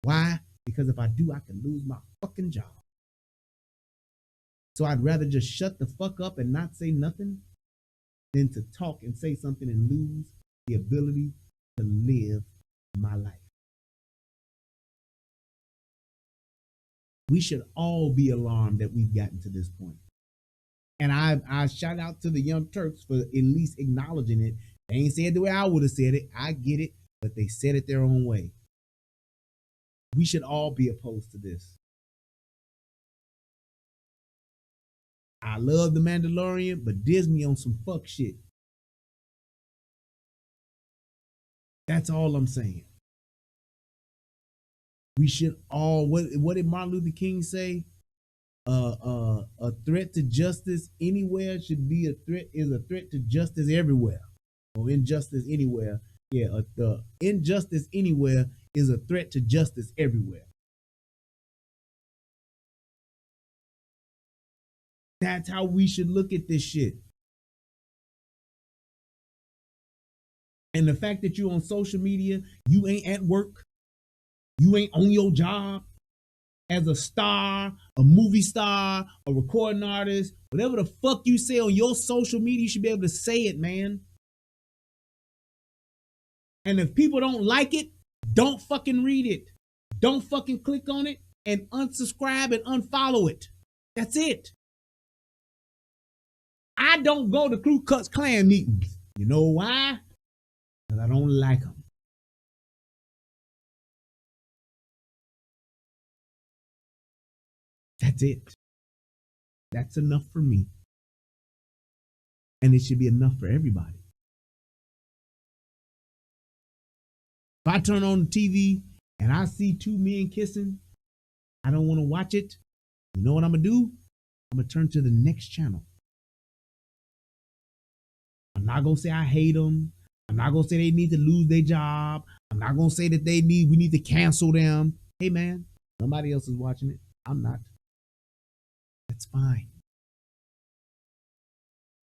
Why? Because if I do, I can lose my fucking job. So I'd rather just shut the fuck up and not say nothing than to talk and say something and lose the ability to live my life. We should all be alarmed that we've gotten to this point. And I shout out to the Young Turks for at least acknowledging it. They ain't said the way I would have said it. I get it, but they said it their own way. We should all be opposed to this. I love The Mandalorian, but Disney on some fuck shit. That's all I'm saying. We should all, what did Martin Luther King say? A threat to justice anywhere should be a threat to justice everywhere. Or injustice anywhere. Yeah, the injustice anywhere is a threat to justice everywhere. That's how we should look at this shit. And the fact that you're on social media, you ain't at work, you ain't on your job as a star, a movie star, a recording artist, whatever the fuck you say on your social media, you should be able to say it, man. And if people don't like it, don't fucking read it. Don't fucking click on it and unsubscribe and unfollow it. That's it. I don't go to Ku Klux Klan meetings. You know why? Because I don't like them. That's it. That's enough for me. And it should be enough for everybody. If I turn on the TV and I see two men kissing, I don't want to watch it. You know what I'm going to do? I'm going to turn to the next channel. I'm not going to say I hate them. I'm not going to say they need to lose their job. I'm not going to say that we need to cancel them. Hey, man, somebody else is watching it. I'm not. That's fine.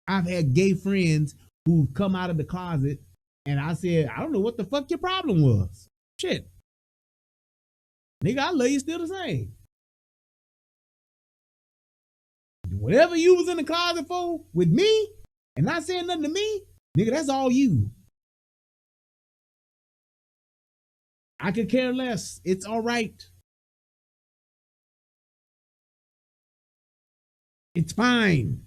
I've had gay friends who've come out of the closet and I said, I don't know what the fuck your problem was. Shit. Nigga, I love you still the same. Whatever you was in the closet for with me and not saying nothing to me, nigga, that's all you. I could care less. It's all right. It's fine.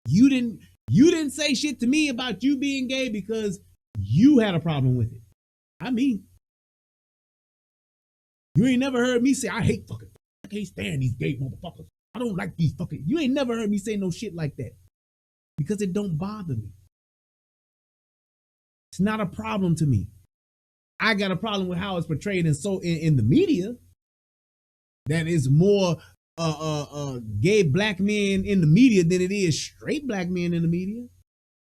You didn't say shit to me about you being gay because you had a problem with it. I mean, you ain't never heard me say, I hate fucking, I can't stand these gay motherfuckers. I don't like these fucking, you ain't never heard me say no shit like that because it don't bother me. It's not a problem to me. I got a problem with how it's portrayed in the media. That is more gay black men in the media than it is straight black men in the media.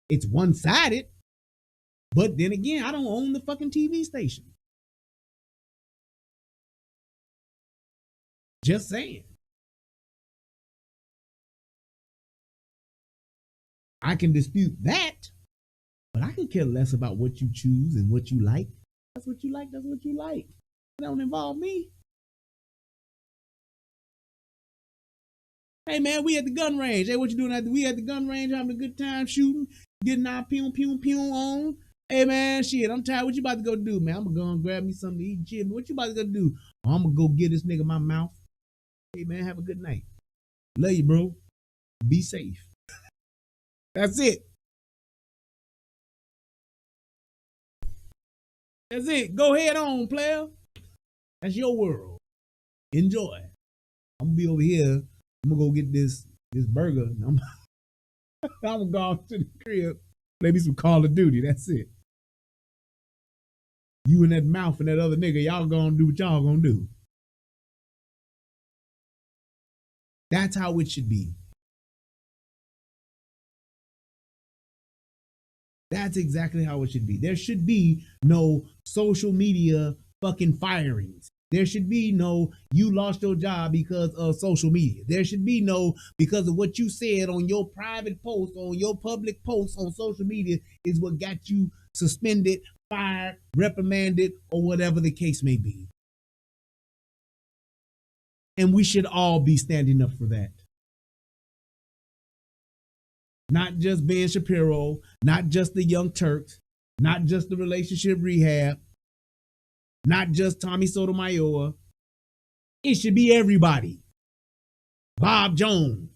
It's one-sided. But then again, I don't own the fucking TV station. Just saying. I can dispute that, but I can care less about what you choose and what you like. That's what you like, that's what you like. It don't involve me. Hey man, we at the gun range. Hey, what you doing we at the gun range having a good time shooting, getting our pew pew pew on. Hey man, shit, I'm tired. What you about to go do, man? I'm gonna go and grab me something to eat, Jim. What you about to go do? Oh, I'm gonna go get this nigga my mouth. Hey man, have a good night. Love you, bro. Be safe. That's it. That's it. Go ahead on, player. That's your world. Enjoy. I'm gonna be over here. I'm gonna go get this burger. I'm gonna go off to the crib. Play me some Call of Duty. That's it. You and that mouth and that other nigga, y'all gonna do what y'all gonna do. That's how it should be. That's exactly how it should be. There should be no social media fucking firings. There should be no, you lost your job because of social media. There should be no, because of what you said on your private post, on your public post on social media is what got you suspended, fired, reprimanded, or whatever the case may be. And we should all be standing up for that. Not just Ben Shapiro, not just the Young Turks, not just the relationship rehab, not just Tommy Sotomayor. It should be everybody. Bob Jones,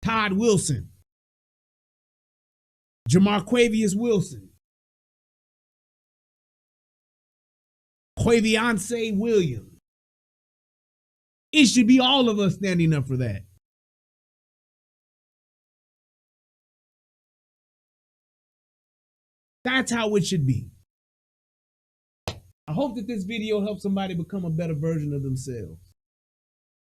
Todd Wilson, Jamarquavius Wilson, Quaviance Williams. It should be all of us standing up for that. That's how it should be. I hope that this video helps somebody become a better version of themselves.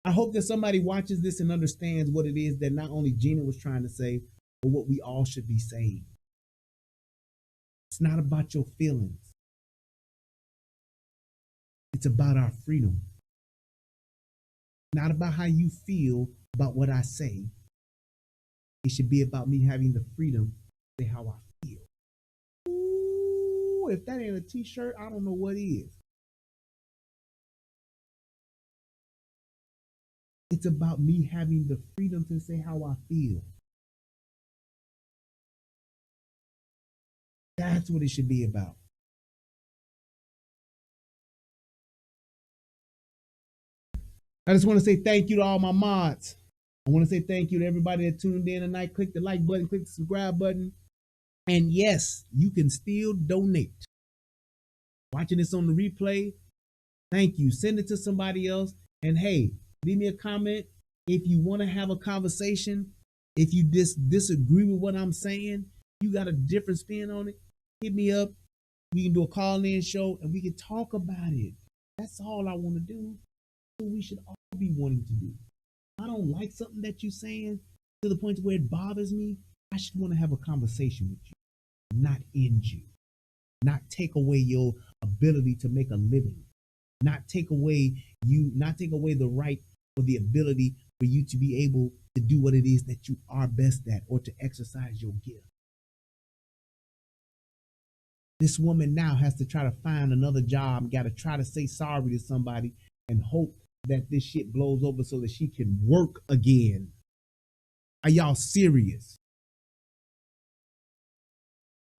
I hope that somebody watches this and understands what it is that not only Gina was trying to say, but what we all should be saying. It's not about your feelings. It's about our freedom. Not about how you feel about what I say. It should be about me having the freedom to say how I feel. Ooh, if that ain't a t-shirt, I don't know what is. It's about me having the freedom to say how I feel. That's what it should be about. I just want to say thank you to all my mods. I want to say thank you to everybody that tuned in tonight. Click the like button, click the subscribe button. And yes, you can still donate. Watching this on the replay, thank you. Send it to somebody else. And hey, leave me a comment if you want to have a conversation. If you disagree with what I'm saying, you got a different spin on it, hit me up. We can do a call-in show and we can talk about it. That's all I want to do. That's what we should all be wanting to do. I don't like something that you're saying to the point where it bothers me. I should want to have a conversation with you, not end you, not take away your ability to make a living, not take away the right or the ability for you to be able to do what it is that you are best at or to exercise your gift. This woman now has to try to find another job, got to try to say sorry to somebody and hope that this shit blows over so that she can work again. Are y'all serious?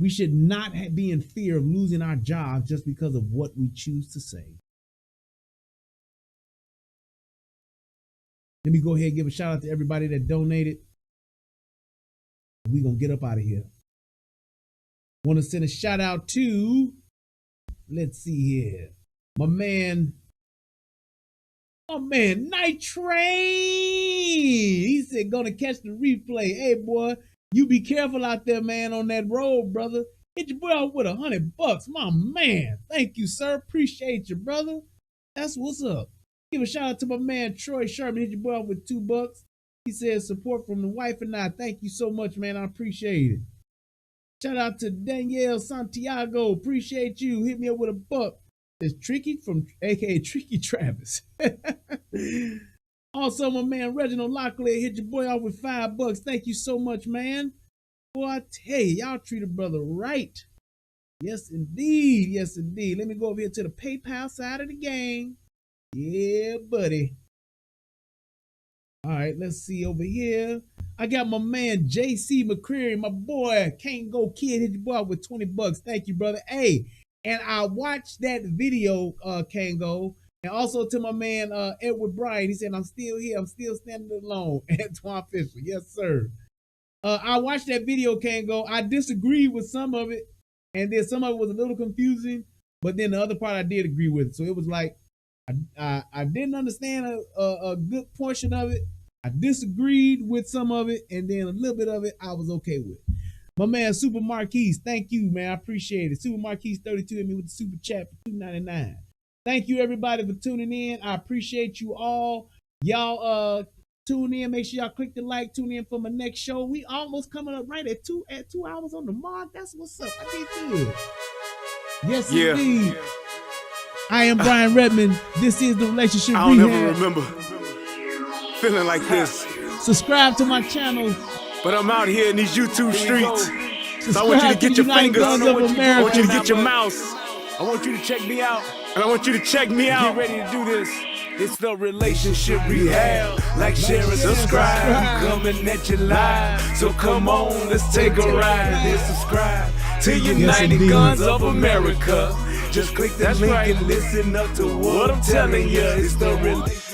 We should not be in fear of losing our jobs just because of what we choose to say. Let me go ahead and give a shout out to everybody that donated. We're going to get up out of here. Want to send a shout out to, let's see here, my man Night Train. He said, gonna catch the replay. Hey, boy, you be careful out there, man, on that road, brother. Hit your boy out with $100. My man. Thank you, sir. Appreciate you, brother. That's what's up. Give a shout out to my man Troy Sherman. Hit your boy out with $2. He says support from the wife and I. Thank you so much, man. I appreciate it. Shout out to Danielle Santiago. Appreciate you. Hit me up with $1. It's Tricky from aka Tricky Travis. Also, my man Reginald Lockley hit your boy out with $5. Thank you so much, man. Boy, I tell you, y'all treat a brother right. Yes, indeed. Yes, indeed. Let me go over here to the PayPal side of the game. Yeah, buddy. All right, let's see over here. I got my man JC McCreary, my boy Can't Go Kid, hit your boy out with $20. Thank you, brother. Hey, and I watched that video, Kango, and also to my man Edward Bryan. He said, I'm still here. I'm still standing alone. Antoine Fisher. Yes, sir. I watched that video, Kango. I disagreed with some of it, and then some of it was a little confusing, but then the other part I did agree with. So it was like, I didn't understand a good portion of it. I disagreed with some of it, and then a little bit of it I was okay with. My man Super Marquise, thank you, man. I appreciate it. Super Marquise 32 hit me with the super chat for $2.99. Thank you, everybody, for tuning in. I appreciate you all. Y'all tune in. Make sure y'all click the like. Tune in for my next show. We almost coming up right at 2 hours on the mark. That's what's up. I did good. Yes, indeed. I am Brian Redmond. This is the Relationship Rehab. I don't ever remember feeling like this. Subscribe to my channel. But I'm out here in these YouTube streets. So I want you to get your fingers. I want you to get your mouse. I want you to check me out. And I want you to check me out. Get ready to do this. It's the Relationship Rehab. Like, share, and subscribe. Coming at you live. So come on, let's take a ride. And subscribe to United Guns of America. Just click that link and listen up to what I'm telling you. It's the Relationship.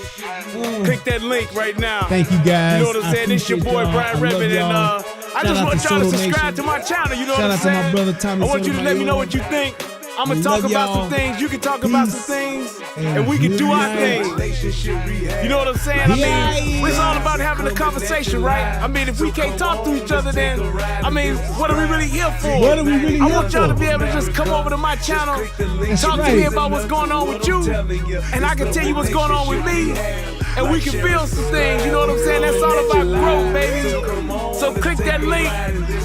Click that link right now. Thank you, guys. You know what I'm saying? It's your boy Brian Redmond, and I just want y'all to subscribe to my channel. You know what I'm saying? Shout out to my brother Tommy. I want you to let me know what you think. I'm gonna talk about some things. You can talk about some things, and we can do our thing. You know what I'm saying? I mean, it's all about having a conversation, right? I mean, if we can't talk to each other, then I mean, what are we really here for? What are we really here for? I want y'all to be able to just come over to my channel, talk to me about what's going on with you, and I can tell you what's going on with me. And we can build some things, you know what I'm saying? That's all about growth, baby. So click that link,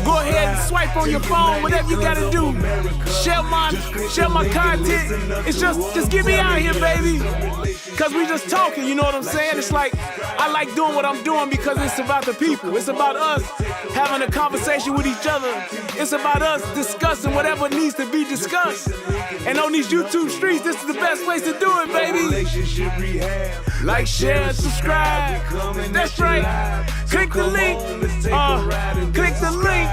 go ahead and swipe on your phone, whatever you gotta do. Share my content. It's just get me out here, baby. Cause we just talking, you know what I'm saying? It's like, I like doing what I'm doing because it's about the people. It's about us having a conversation with each other. It's about us discussing whatever needs to be discussed. And on these YouTube streets, this is the best place to do it, baby. Like, share, and subscribe. That's right. Click the link. Click the link.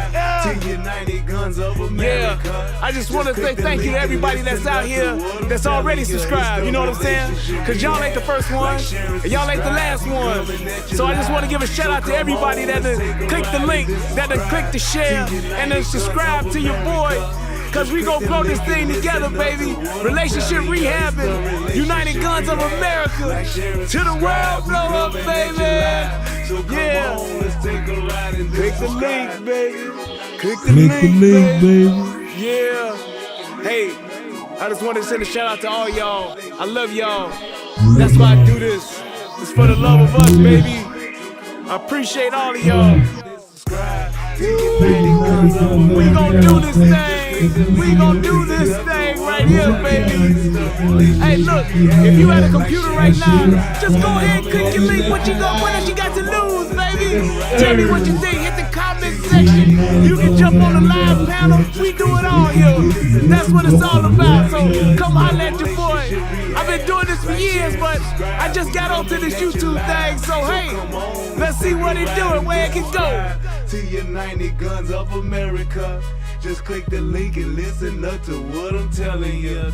Yeah. I just want to say thank you to everybody that's out here that's already subscribed. You know what I'm saying? Cause y'all y'all ain't the first one, and y'all ain't the last one. So I just want to give a shout out to everybody that done clicked the link, that done clicked the share, and then subscribe to your boy. Cause we gon' grow this thing together, baby. Relationship rehabbing, United Guns of America. To the world, blow up, baby. Yeah. Click the link, baby. Click the link, baby. Yeah. Hey, I just wanted to send a shout out to all y'all. I love y'all. That's why I do this. It's for the love of us, baby. I appreciate all of y'all. We gon' do this thing. We gon' do this thing right here, baby. Hey, look, if you at a computer right now, just go ahead and click your link. What else you got to lose, baby? Tell me what you think. Hit the comment section. You can jump on the live panel. We do it all here. That's what it's all about. So come holler at your boy. I've been doing this for years, but I just got onto this YouTube thing. So hey, let's see what it do and where it can go. To United Guns of America, just click the link and listen up to what I'm telling you.